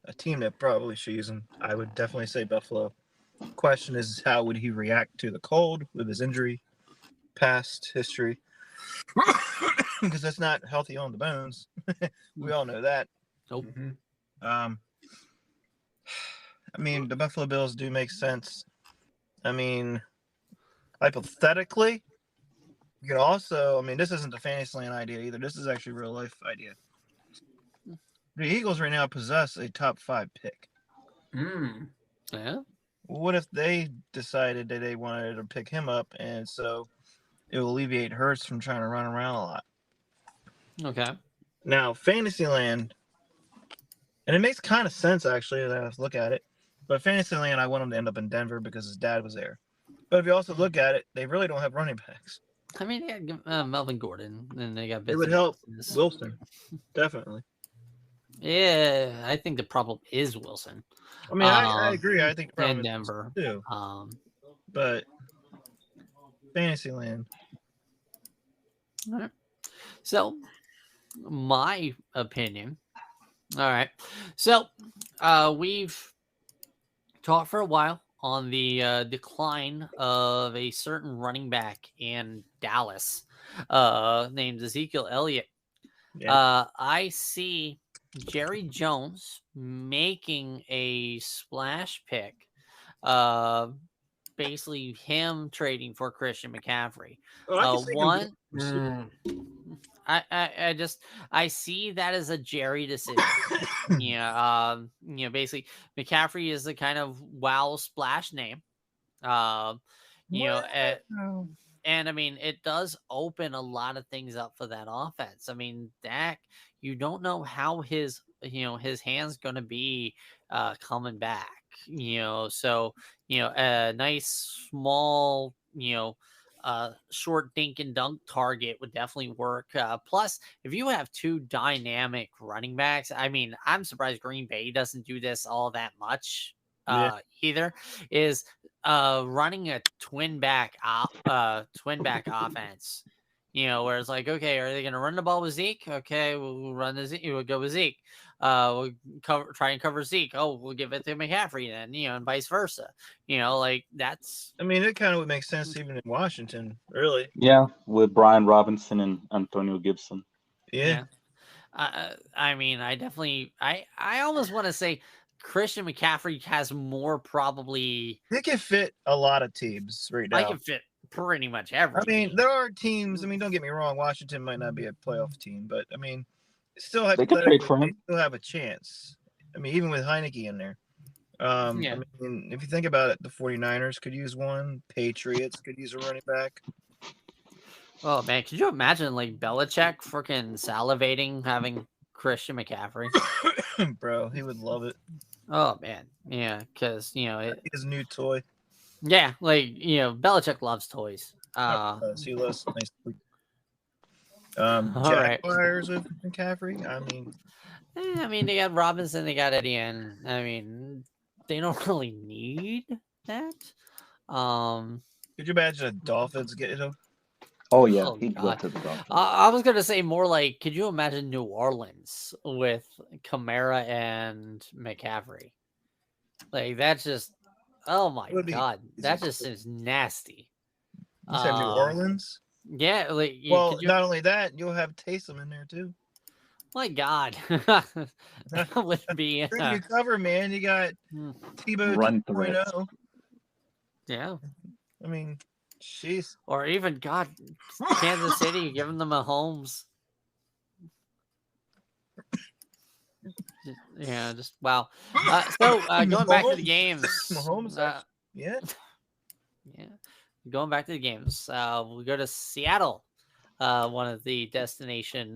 a team that probably should use him, I would definitely say Buffalo. Question is, how would he react to the cold with his injury, past history? Because that's not healthy on the bones. We all know that. Nope. I mean, the Buffalo Bills do make sense. I mean, hypothetically, you could also, I mean, this isn't the Fantasyland idea either. This is actually a real life idea. The Eagles right now possess a top 5 pick. Yeah. What if they decided that they wanted to pick him up, and so it will alleviate Hurts from trying to run around a lot? Okay. Now, Fantasyland, and it makes kind of sense actually that I look at it, but Fantasyland, I want him to end up in Denver because his dad was there. But if you also look at it, they really don't have running backs. I mean, they got Melvin Gordon, and they got. It would help Wilson, definitely. Yeah, I think the problem is Wilson. I mean, I agree. I think the problem in is Denver too. But Fantasyland. All right. So, my opinion. All right. So, we've talked for a while on the decline of a certain running back in Dallas named Ezekiel Elliott. Yeah. I see Jerry Jones making a splash pick, basically him trading for Christian McCaffrey. I see that as a Jerry decision. Basically McCaffrey is the kind of wow splash name. And I mean, it does open a lot of things up for that offense. I mean, Dak, you don't know how his hand's going to be coming back, so, a nice small, short dink and dunk target would definitely work. Plus, if you have two dynamic running backs, I mean, I'm surprised Green Bay doesn't do this all that much either, is running a twin back offense, where it's like, okay, are they going to run the ball with Zeke? Okay, we'll run the Zeke. We'll go with Zeke. We'll try and cover Zeke. Oh, we'll give it to McCaffrey then, and vice versa. Like that's. I mean, it kind of would make sense even in Washington, really. Yeah, with Brian Robinson and Antonio Gibson. Yeah. I mean, I almost want to say Christian McCaffrey has more probably. He can fit a lot of teams right now. I can fit pretty much every. I mean, there are teams. I mean, don't get me wrong. Washington might not be a playoff team, but I mean, still have still have a chance. I mean, even with Heineke in there. I mean, if you think about it, the 49ers could use one. Patriots could use a running back. Oh man, could you imagine like Belichick freaking salivating having Christian McCaffrey? Bro, he would love it. Oh man, yeah, because his new toy. Yeah, like Belichick loves toys. He loves nice. Jaguars with McCaffrey. I mean, they got Robinson, they got Eddie, and I mean, they don't really need that. Could you imagine a Dolphins getting him? Oh yeah, he'd go to the Dolphins. I was gonna say more like, could you imagine New Orleans with Kamara and McCaffrey? Like that's just, oh my god, that just is nasty. You said New Orleans? Yeah. Like, not only that, you'll have Taysom in there too. My God, that would be. You cover, man. You got Tebow run 2.0. Yeah. I mean, jeez. Or even Kansas City giving them a Mahomes. Yeah, just wow. So going back to the games. Mahomes, yeah. Going back to the games. We'll go to Seattle, one of the destination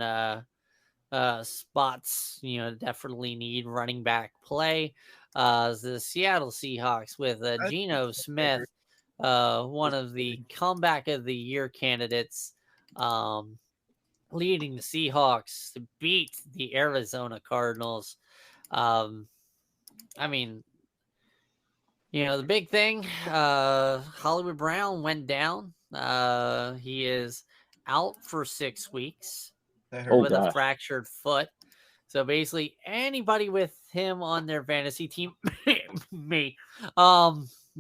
spots. Definitely need running back play. The Seattle Seahawks with Geno Smith, one of the comeback of the year candidates, leading the Seahawks to beat the Arizona Cardinals. I mean, the big thing, Hollywood Brown went down. He is out for 6 weeks with a fractured foot. So basically, anybody with him on their fantasy team, me,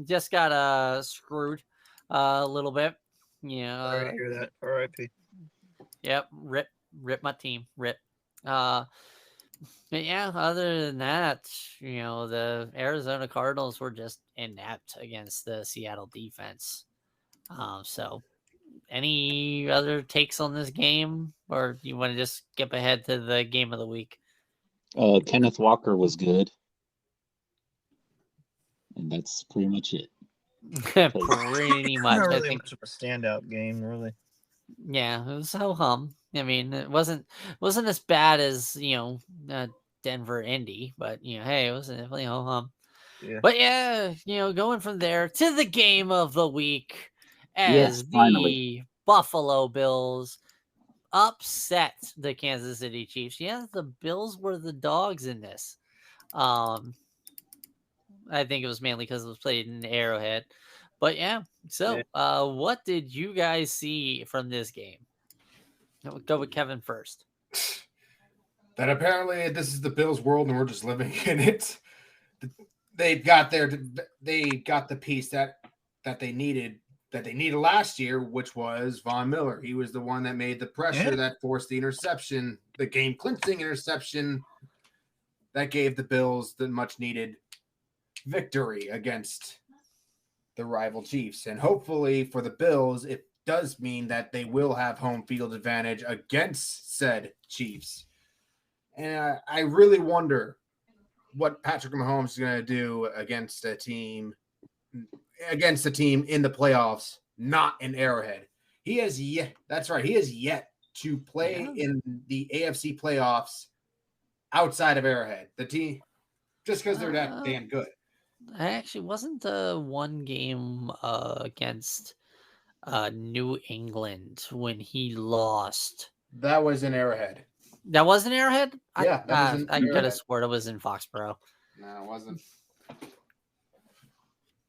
just got screwed a little bit. Sorry to hear that. R.I.P. Yep, rip my team, rip. But yeah, other than that, the Arizona Cardinals were just inept against the Seattle defense. So any other takes on this game, or you want to just skip ahead to the game of the week? Kenneth Walker was good, and that's pretty much it. Pretty much. Not I really think much of a standout game, really. Yeah, it was ho hum. I mean, it wasn't as bad as Denver Indy, but hey, it was definitely ho hum. Yeah. But yeah, going from there to the game of the week, as Yes, the finally. Buffalo Bills upset the Kansas City Chiefs. Yeah, the Bills were the dogs in this. I think it was mainly because it was played in Arrowhead. But yeah, so what did you guys see from this game? We'll go with Kevin first. That apparently this is the Bills' world and we're just living in it. They got the piece that they needed last year, which was Von Miller. He was the one that made the pressure that forced the interception, the game clinching interception that gave the Bills the much needed victory against the rival Chiefs. And hopefully for the Bills, it does mean that they will have home field advantage against said Chiefs. And I really wonder what Patrick Mahomes is going to do against a team in the playoffs, not in Arrowhead. He has yet to play in the AFC playoffs outside of Arrowhead. The team, just because they're that damn good. I actually wasn't the one game against New England when he lost. That was in Arrowhead. That wasn't Arrowhead? Yeah, I could have sworn it was in Foxborough. No, it wasn't.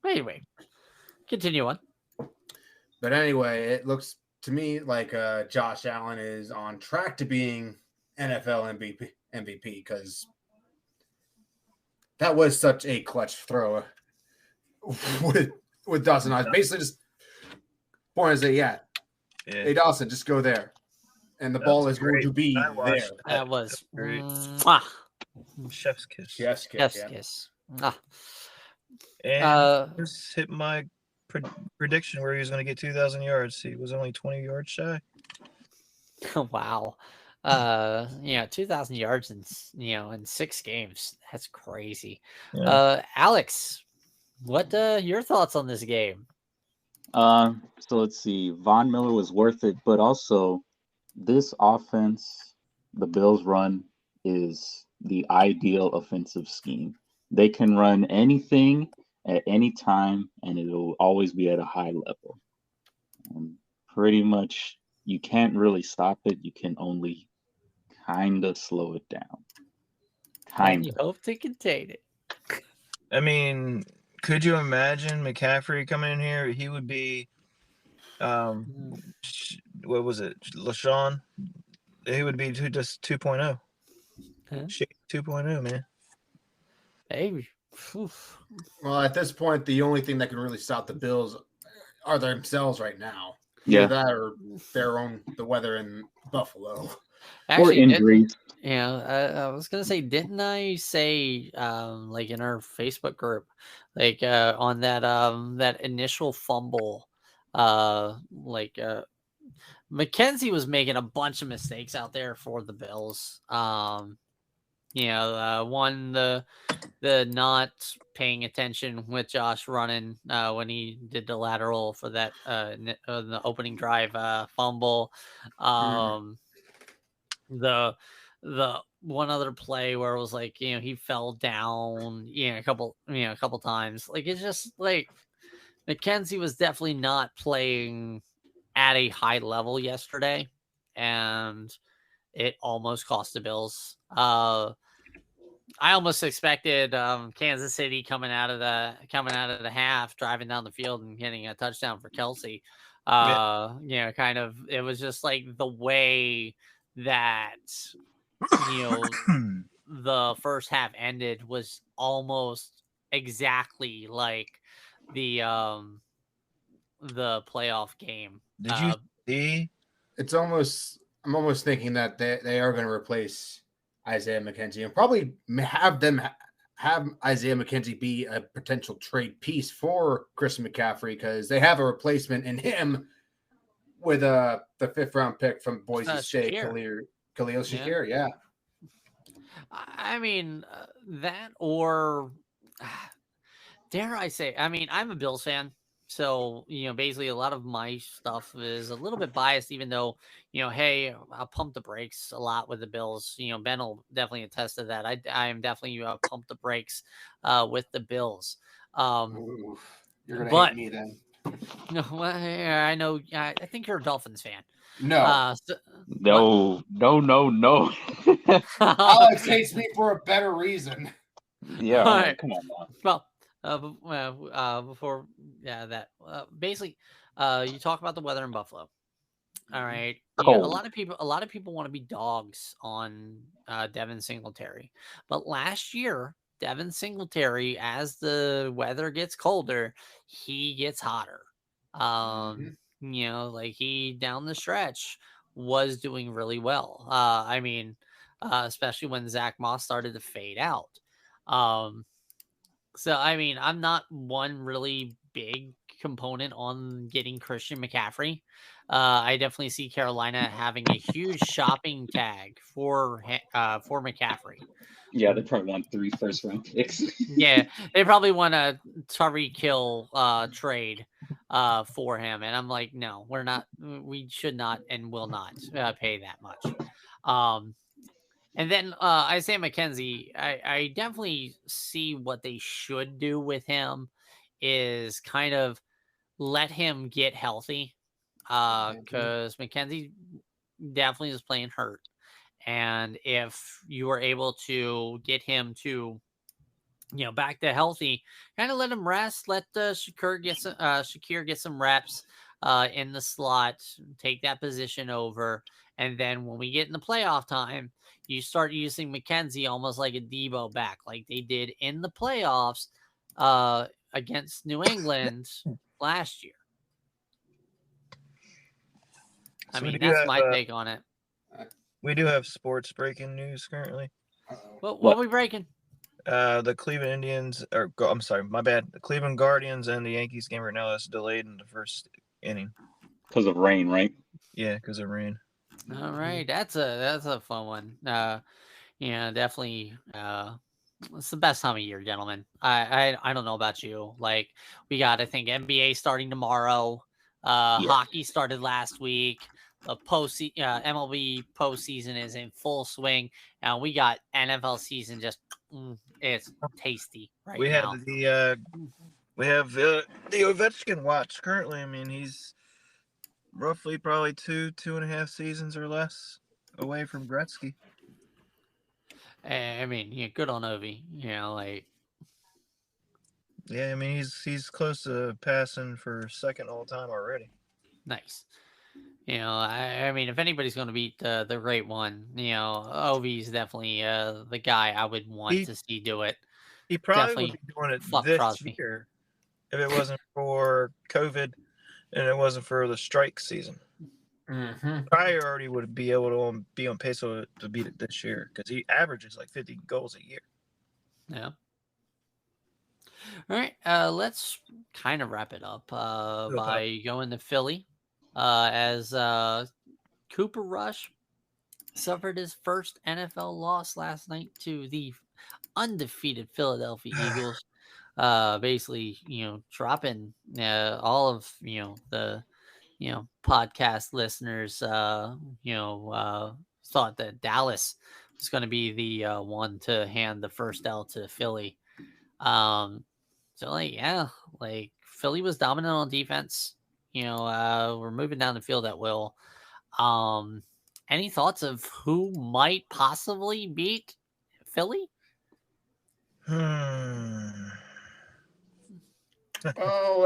Anyway, continue on. But anyway, it looks to me like Josh Allen is on track to being NFL MVP because that was such a clutch throw with Dawson. I was basically just pointing to say, hey Dawson, just go there, and the ball is going to be there. That was great. Chef's kiss. Chef's kiss. And just hit my prediction where he was going to get 2,000 yards. He was only 20 yards shy. Wow. 2,000 yards in 6 games. That's crazy. Yeah. Alex, what your thoughts on this game? So let's see. Von Miller was worth it, but also this offense, the Bills run, is the ideal offensive scheme. They can run anything at any time, and it will always be at a high level. Pretty much, you can't really stop it. You can only kind of slow it down. You hope to contain it. I mean, could you imagine McCaffrey coming in here? He would be, what was it, LaShawn? He would be just 2.0. Huh? 2.0, man. Hey. Well, at this point, the only thing that can really stop the Bills are themselves right now. Yeah. Either that or the weather in Buffalo. Actually, or injuries. I was gonna say, didn't I say like in our Facebook group, like on that initial fumble, McKenzie was making a bunch of mistakes out there for the Bills. One, the not paying attention with Josh running when he did the lateral for that the opening drive fumble. The one other play where it was like, he fell down, a couple times. Like, it's just like McKenzie was definitely not playing at a high level yesterday, and it almost cost the Bills. I almost expected Kansas City coming out of the half, driving down the field and getting a touchdown for Kelsey. Kind of, it was just like the way that the first half ended was almost exactly like the playoff game. Did you see? I'm almost thinking that they are going to replace Isaiah McKenzie and probably have Isaiah McKenzie be a potential trade piece for Christian McCaffrey because they have a replacement in him with the 5th round pick from Boise State, Khalil Shakir. Yeah. I mean, that or dare I say, I mean, I'm a Bills fan. So, basically a lot of my stuff is a little bit biased, even though, hey, I'll pump the brakes a lot with the Bills. Ben will definitely attest to that. I am definitely pump the brakes with the Bills. You're going to hate me then. No, I know. I think you're a Dolphins fan. No. No. Alex hates me for a better reason. Yeah, right. Come on, man. Well, before that, basically, you talk about the weather in Buffalo. All right, a lot of people want to be dogs on Devin Singletary, but last year Devin Singletary, as the weather gets colder, he gets hotter. Like he down the stretch was doing really well. I mean, especially when Zach Moss started to fade out. So, I mean, I'm not one really big component on getting Christian McCaffrey. I definitely see Carolina having a huge shopping tag for McCaffrey. Yeah, they probably want 3 first-round picks. Yeah, they probably want a Tyreek Hill trade for him. And I'm like, no, we should not and will not pay that much. And then Isaiah McKenzie, I definitely see what they should do with him is kind of let him get healthy because McKenzie definitely is playing hurt. And if you are able to get him to, back to healthy, kind of let him rest, let Shakir get some reps in the slot, take that position over. And then when we get in the playoff time, you start using McKenzie almost like a Debo back, like they did in the playoffs against New England last year. I mean, that's my take on it. We do have sports breaking news currently. What are we breaking? The Cleveland Indians, I'm sorry, my bad. The Cleveland Guardians and the Yankees game right now is delayed in the first inning. Because of rain, right? Yeah, because of rain. All right, that's a fun one. Definitely. It's the best time of year, gentlemen. I don't know about you. Like we got, I think NBA starting tomorrow. Hockey started last week. The MLB postseason is in full swing, and we got NFL season. Just it's tasty right now. We have the Ovechkin watch currently. I mean, he's roughly probably 2.5 seasons or less away from Gretzky. I mean, good on Ovi. Yeah, I mean he's close to passing for second all time already. Nice. I mean, if anybody's going to beat the great one, Ovi is definitely the guy I would want to see do it. He probably would be doing it this Crosby. year if it wasn't for COVID and it wasn't for the strike season. Probably already would be able to be on pace to beat it this year because he averages like 50 goals a year. Yeah. All right. Let's kind of wrap it up by going to Philly. As Cooper Rush suffered his first NFL loss last night to the undefeated Philadelphia Eagles. Basically, dropping all of the podcast listeners thought that Dallas was going to be the one to hand the first L to Philly. So Philly was dominant on defense. We're moving down the field at will. Any thoughts of who might possibly beat Philly?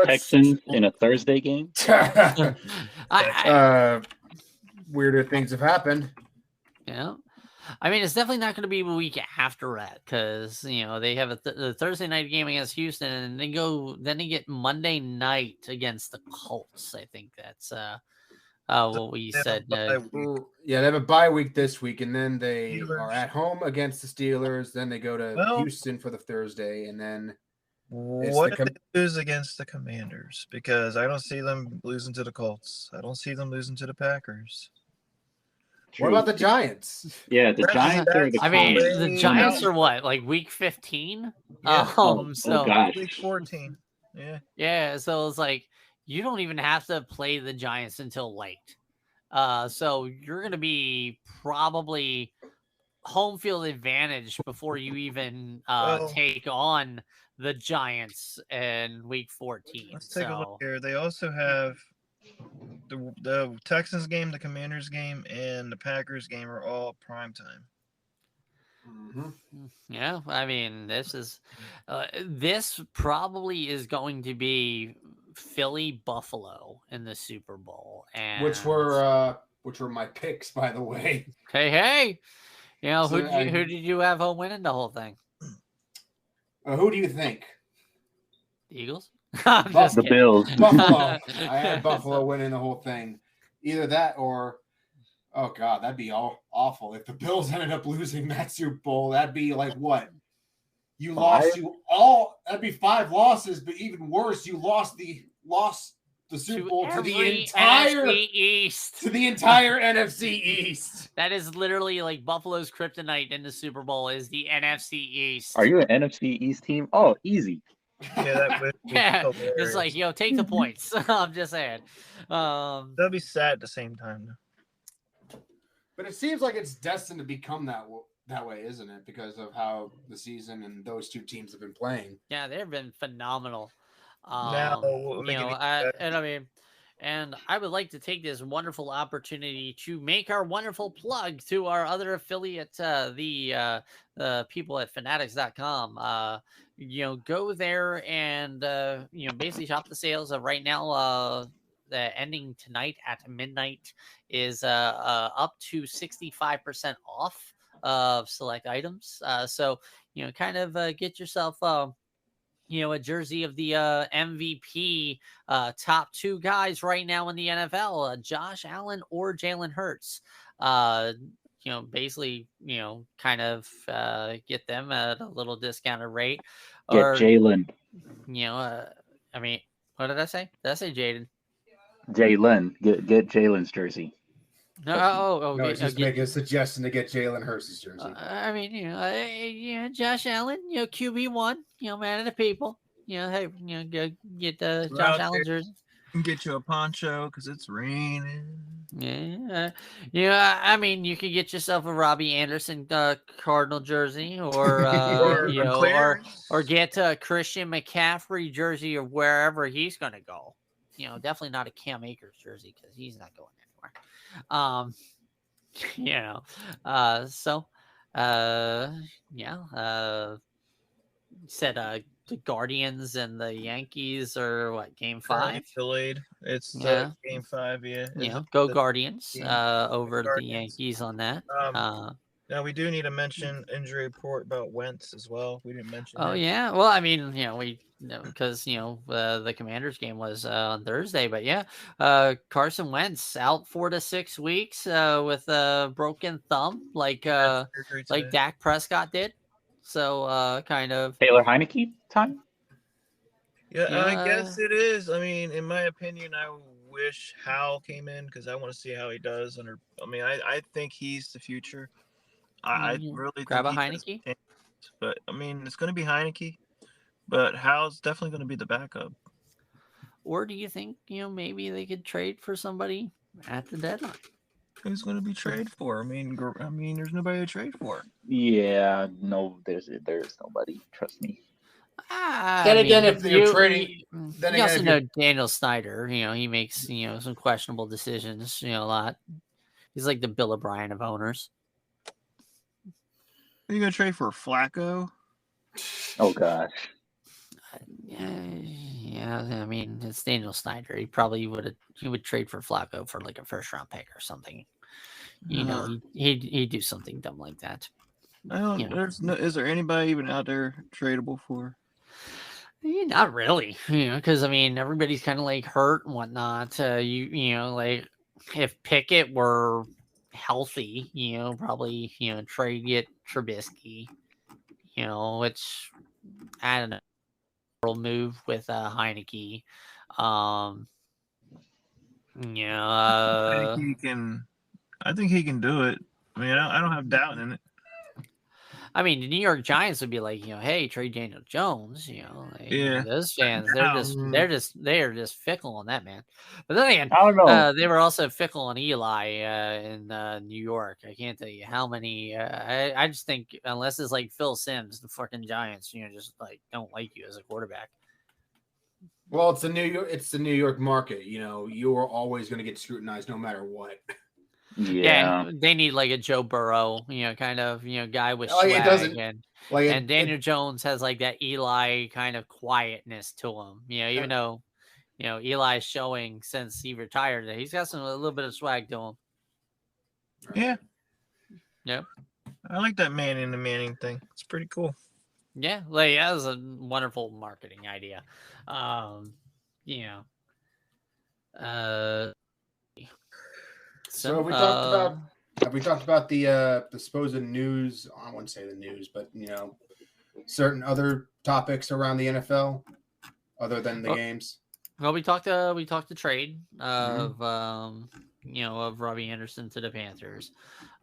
Texans in a Thursday game. Weirder things have happened. Yeah. I mean, it's definitely not going to be a week after that because they have the Thursday night game against Houston, and then they get Monday night against the Colts. I think that's what we said. Yeah, they have a bye week this week, and then they are at home against the Steelers. Then they go to Houston for the Thursday, and then what if they lose against the Commanders? Because I don't see them losing to the Colts. I don't see them losing to the Packers. True. What about the Giants? Yeah, the Giants are the the Giants are what, like week 15? Yeah. So gosh. Week 14. Yeah. Yeah, so it's like you don't even have to play the Giants until late. So you're going to be probably home field advantage before you even take on the Giants in week 14. Let's take a look here. They also have the Texans game, the Commanders game, and the Packers game are all prime time. Mm-hmm. Yeah, I mean, this probably is going to be Philly Buffalo in the Super Bowl, and which were my picks, by the way. Hey, who did you have home winning the whole thing? Who do you think? The Eagles? The Bills. Buffalo. I had Buffalo winning the whole thing. Either that or, oh God, that'd be awful. If the Bills ended up losing that Super Bowl, that'd be like what? You lost that'd be 5 losses, but even worse, you lost the Super Bowl to the entire NFC East. To the entire NFC East. That is literally like Buffalo's kryptonite in the Super Bowl is the NFC East. Are you an NFC East team? Oh, easy. Yeah, that would be hilarious. It's like, take the points. I'm just saying. That'd be sad at the same time, though. But it seems like it's destined to become that way, isn't it? Because of how the season and those two teams have been playing. Yeah, they've been phenomenal. And I would like to take this wonderful opportunity to make our wonderful plug to our other affiliate, the people at Fanatics.com. Go there and basically shop the sales. Right now, the ending tonight at midnight is up to 65% off of select items. So kind of get yourself a jersey of the MVP top 2 guys right now in the NFL, Josh Allen or Jalen Hurts. Basically, kind of get them at a little discounted rate. Get Jalen. I mean, what did I say? Did I say Jaden? Jalen. Get Jalen's jersey. No, he's just making a suggestion to get Jalen Hurts' jersey. I mean, Josh Allen, QB1, man of the people. Hey, go get the Josh Allen jersey. Get you a poncho because it's raining. Yeah. I mean, you could get yourself a Robbie Anderson Cardinal jersey, or or get a Christian McCaffrey jersey or wherever he's going to go. Definitely not a Cam Akers jersey because he's not going anywhere. Said the Guardians and the Yankees are what, game 5? Delayed. It's game 5. Yeah. Go Guardians over the Yankees on that. Now we do need to mention injury report about Wentz as well. We didn't mention. Oh yeah. Well, I mean, because the Commanders game was on Thursday, but Carson Wentz out 4 to 6 weeks with a broken thumb, like Dak Prescott did. So kind of Taylor Heineke time. Yeah, I guess it is. I mean, in my opinion, I wish Howell came in because I want to see how he does under. I mean, I think he's the future. I really grab a Heineke, but I mean, it's going to be Heineke, but Howell's definitely going to be the backup. Or do you think maybe they could trade for somebody at the deadline? Who's going to be traded for? I mean, there's nobody to trade for. Yeah, no, there's nobody. Trust me. If you're trading, then you also know Daniel Snyder. He makes some questionable decisions. A lot. He's like the Bill O'Brien of owners. Are you going to trade for Flacco? Oh gosh. Yeah. I mean, it's Daniel Snyder. He probably would trade for Flacco for like a first round pick or something. You know, he'd do something dumb like that. I don't. You know. There's no. Is there anybody even out there tradable for? Not really, because I mean everybody's kind of like hurt and whatnot. You know, like if Pickett were healthy, probably trade Trubisky, which I don't know, move with Heineke. I think he can. I think he can do it. I mean, I don't have doubt in it. I mean, the New York Giants would be like, hey, trade Daniel Jones. Yeah. Those fans, they're just fickle on that, man. But then again, I don't know. they were also fickle on Eli in New York. I can't tell you how many. I just think unless it's like Phil Simms, the fucking Giants, just like don't like you as a quarterback. Well, it's the New York market. You are always going to get scrutinized no matter what. Yeah, they need like a Joe Burrow, kind of, guy with swag, and Daniel Jones has like that Eli kind of quietness to him. Even though, Eli's showing since he retired that he's got a little bit of swag to him. Yeah. Yep. I like that Manning the Manning thing. It's pretty cool. Yeah, like that was a wonderful marketing idea. So we talked about the supposed news. I wouldn't say the news, but certain other topics around the NFL other than the games. Well, we talked the trade of of Robbie Anderson to the Panthers,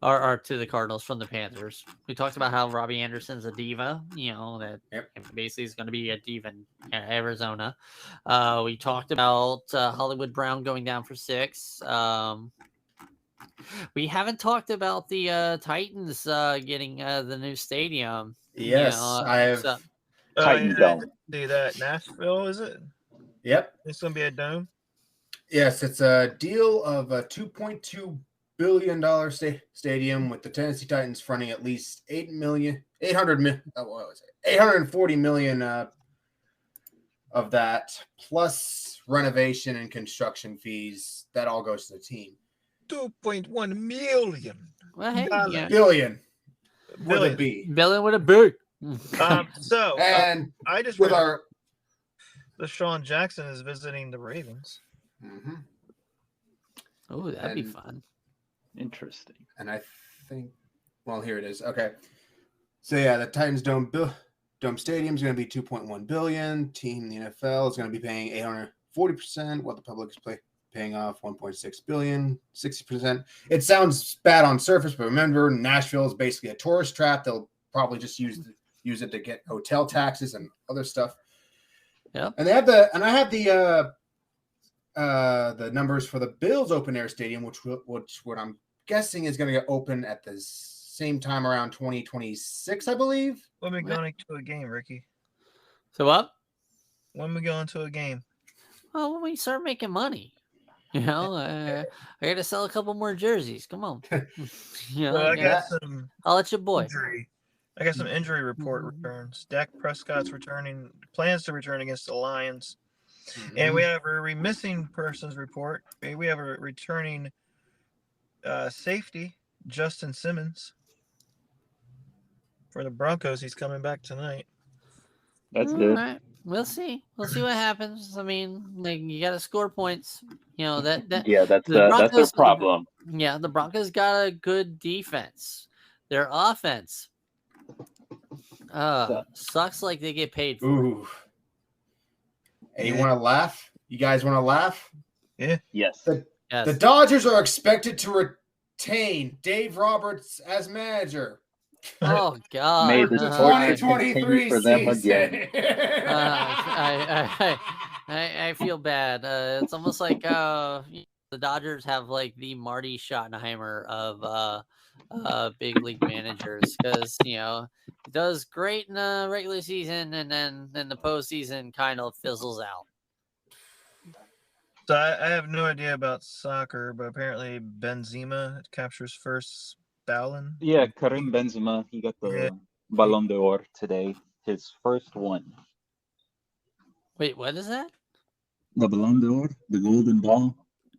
or to the Cardinals from the Panthers. We talked about how Robbie Anderson's a diva, that basically is going to be a diva in Arizona. We talked about Hollywood Brown going down for 6. We haven't talked about the Titans getting the new stadium. Yes, I have. Titan Dome. See that Nashville, is it? Yep. It's going to be a dome? Yes, it's a deal of a $2.2 billion stadium with the Tennessee Titans fronting at least $840 million of that, plus renovation and construction fees. That all goes to the team. 2.1 million. Well, hey, billion. With a B. Billion with a B. And I just with the Deshaun Jackson is visiting the Ravens. Mm-hmm. Oh, that'd be fun. Interesting. And I think, well, here it is. Okay. So yeah, the Titans Dome Stadium is going to be $2.1 billion. Team in the NFL is going to be paying 840%, while the public is paying off $1.6 billion, 60%. It sounds bad on surface, but remember, Nashville is basically a tourist trap. They'll probably just use it to get hotel taxes and other stuff. Yeah. And I have the numbers for the Bills open air stadium, which what I'm guessing is going to get open at the same time around 2026, I believe. When we going to a game, Ricky? So what? When we going to a game? Well, when we start making money. I got to sell a couple more jerseys. Come on. I'll let you boy. I got some injury report returns. Dak Prescott's plans to return against the Lions. Mm-hmm. And we have a missing persons report. We have a returning safety, Justin Simmons. For the Broncos, he's coming back tonight. That's good. Right. We'll see. We'll see what happens. I mean, you got to score points. That's their problem. The Broncos got a good defense. Their offense sucks like they get paid for. Ooh. Hey, you want to laugh? You guys want to laugh? Yeah. Yes. The Dodgers are expected to retain Dave Roberts as manager. Oh God! May the 2023 for them again. I feel bad. It's almost like the Dodgers have like the Marty Schottenheimer of big league managers, because he does great in the regular season and then in the postseason kind of fizzles out. So I have no idea about soccer, but apparently Benzema captures first Ballon. Yeah, Karim Benzema, he got the Ballon d'Or today, his first one. Wait, what is that? The Ballon d'Or, the Golden Ball,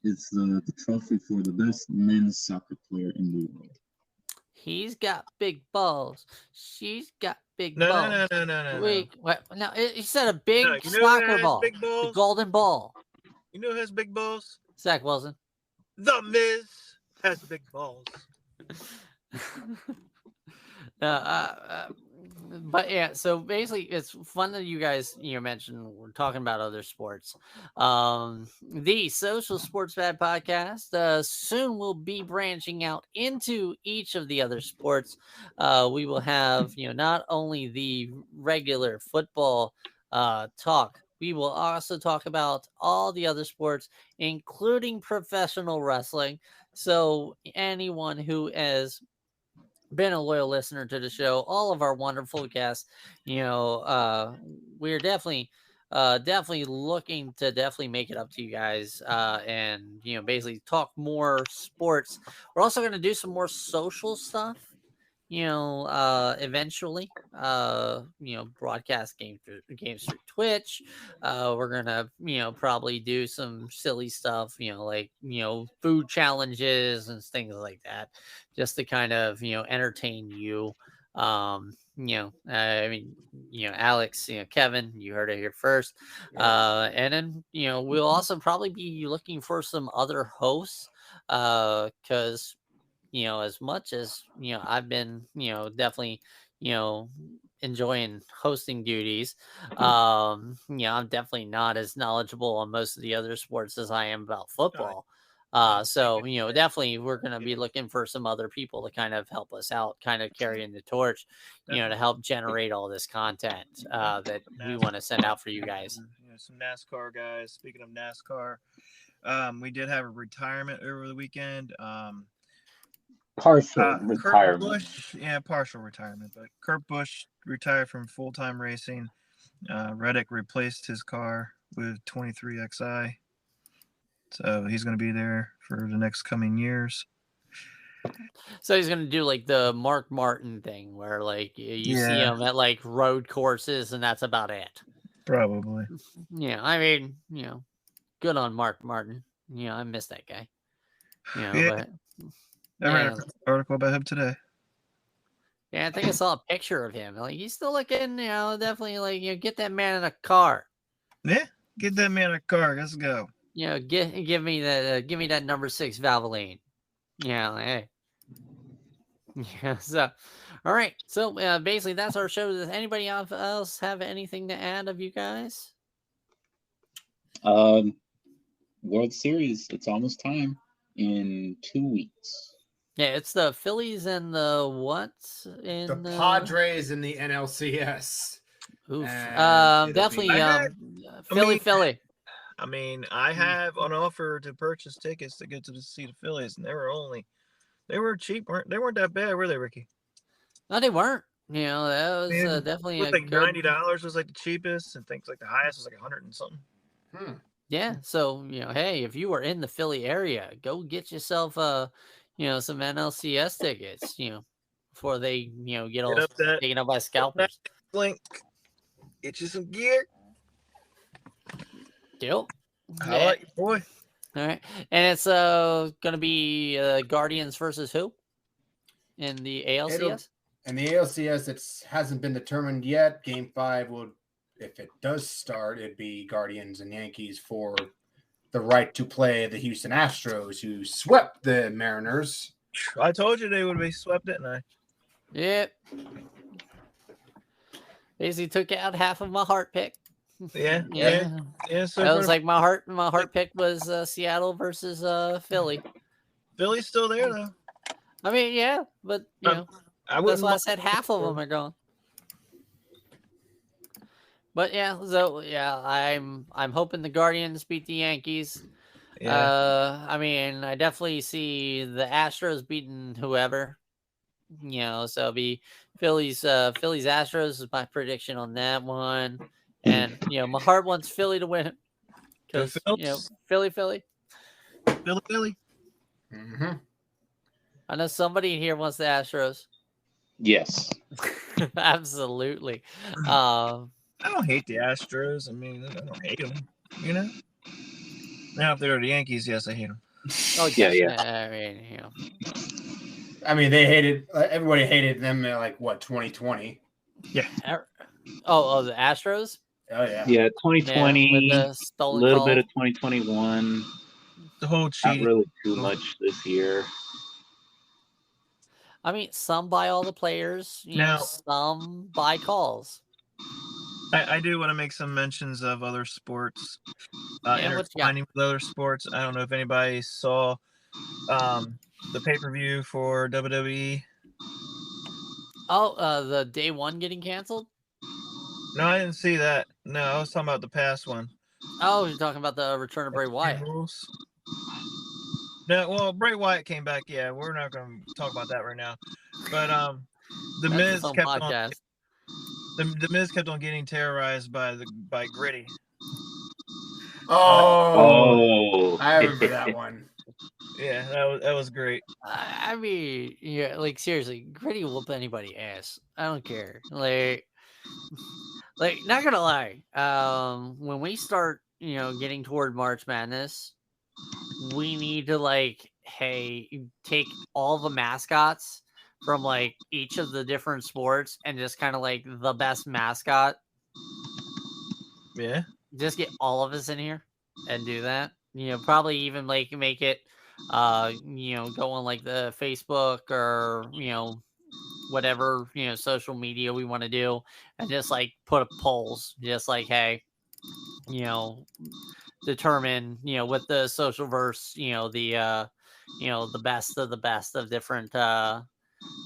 It's the trophy for the best men's soccer player in the world. He's got big balls. She's got big No, balls. no. Wait, what? No, he said a big No, you know who soccer has ball. big The balls? golden ball. You know who has big balls? Zach Wilson. The Miz has big balls. But yeah, so basically it's fun that you guys mentioned we're talking about other sports. The Social Sports Pad podcast soon will be branching out into each of the other sports. We will have not only the regular football talk, we will also talk about all the other sports, including professional wrestling. So anyone who has been a loyal listener to the show, all of our wonderful guests, we're definitely looking to definitely make it up to you guys, and basically talk more sports. We're also going to do some more social stuff, eventually, broadcast games through Twitch. We're gonna probably do some silly stuff, like food challenges and things like that, just to kind of entertain you. I mean, Alex, Kevin, you heard it here first. And then we'll also probably be looking for some other hosts, because as much as I've been definitely enjoying hosting duties, I'm definitely not as knowledgeable on most of the other sports as I am about football. So definitely we're going to be looking for some other people to kind of help us out, kind of carrying the torch, to help generate all this content that we want to send out for you guys. Some NASCAR guys. Speaking of NASCAR, we did have a retirement over the weekend. Partial retirement. Busch, partial retirement. But Kurt Busch retired from full-time racing. Reddick replaced his car with 23XI. So he's going to be there for the next coming years. So he's going to do like the Mark Martin thing where like you see him at like road courses and that's about it. Probably. Yeah. I mean, good on Mark Martin. I miss that guy. But I read an article about him today. Yeah, I think I saw a picture of him. Like he's still looking, definitely like get that man in a car. Yeah, get that man in a car. Let's go. Give me that number 6 Valvoline. Hey. Yeah. So, all right. So basically, that's our show. Does anybody else have anything to add of you guys? World Series. It's almost time in 2 weeks. Yeah, it's the Phillies and the what? The Padres and the NLCS. Oof. Definitely Philly. I mean, I have an offer to purchase tickets to get to see the Phillies, and they were cheap, they weren't that bad, were they, Ricky? No, they weren't. That was definitely like $90 was like the cheapest, and things like the highest was like 100 and something. Yeah. So hey, if you are in the Philly area, go get yourself some NLCS tickets. Before they get all taken up by scalpers. Link. Get you some gear. Deal. I like your boy. All right, and it's gonna be Guardians versus who in the ALCS? In the ALCS, it hasn't been determined yet. Game 5 will, if it does start, it'd be Guardians and Yankees for the right to play the Houston Astros, who swept the Mariners. I told you they would be swept, didn't I? Yep. Basically took out half of my heart pick. Yeah. So that was like my heart pick was Seattle versus Philly. Philly's still there though. I mean, yeah, but that's why I said half of them are gone. But I'm hoping the Guardians beat the Yankees. Yeah. I mean, I definitely see the Astros beating whoever. So it'll be Phillies Astros is my prediction on that one. And my heart wants Philly to win because Philly. Mm-hmm. I know somebody here wants the Astros. Yes, absolutely. I don't hate the Astros. I mean, I don't hate them. Now, if they're the Yankees, yes, I hate them. Oh Yeah. I mean, they hated. Everybody hated them in 2020. Yeah. Oh, the Astros. Oh yeah. Yeah, 2020. Yeah, A little bit of 2021. The whole cheating. Not really too much this year. I mean, some buy all the players. Some buy calls. I do want to make some mentions of other sports, intertwining with other sports. I don't know if anybody saw the pay-per-view for WWE. Oh, the day one getting canceled? No, I didn't see that. No, I was talking about the past one. Oh, you're talking about the return of Bray Wyatt. No, well, Bray Wyatt came back. Yeah, we're not going to talk about that right now. But the Miz kept on. The Miz kept on getting terrorized by Gritty. Oh, I remember that one. Yeah, that was great. I mean, yeah, like seriously, Gritty will whoop anybody's ass. I don't care. Like, not gonna lie. When we start, getting toward March Madness, we need to take all the mascots from each of the different sports and just kind of the best mascot. Yeah. Just get all of us in here and do that. Probably even make it go on the Facebook or whatever social media we want to do, and just put up polls, just hey, determine with the social verse, the best of the best of different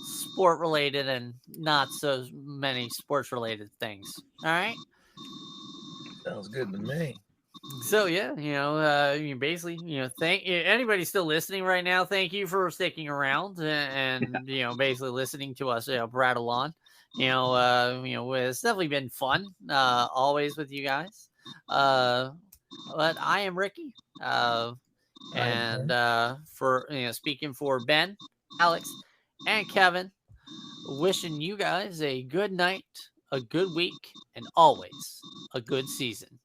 sport related and not so many sports related things. All right, sounds good to me. So yeah, basically, thank anybody still listening right now. Thank you for sticking around and basically listening to us prattle on. It's definitely been fun always with you guys. But I am Ricky, and for speaking for Ben, Alex, and Kevin, wishing you guys a good night, a good week, and always a good season.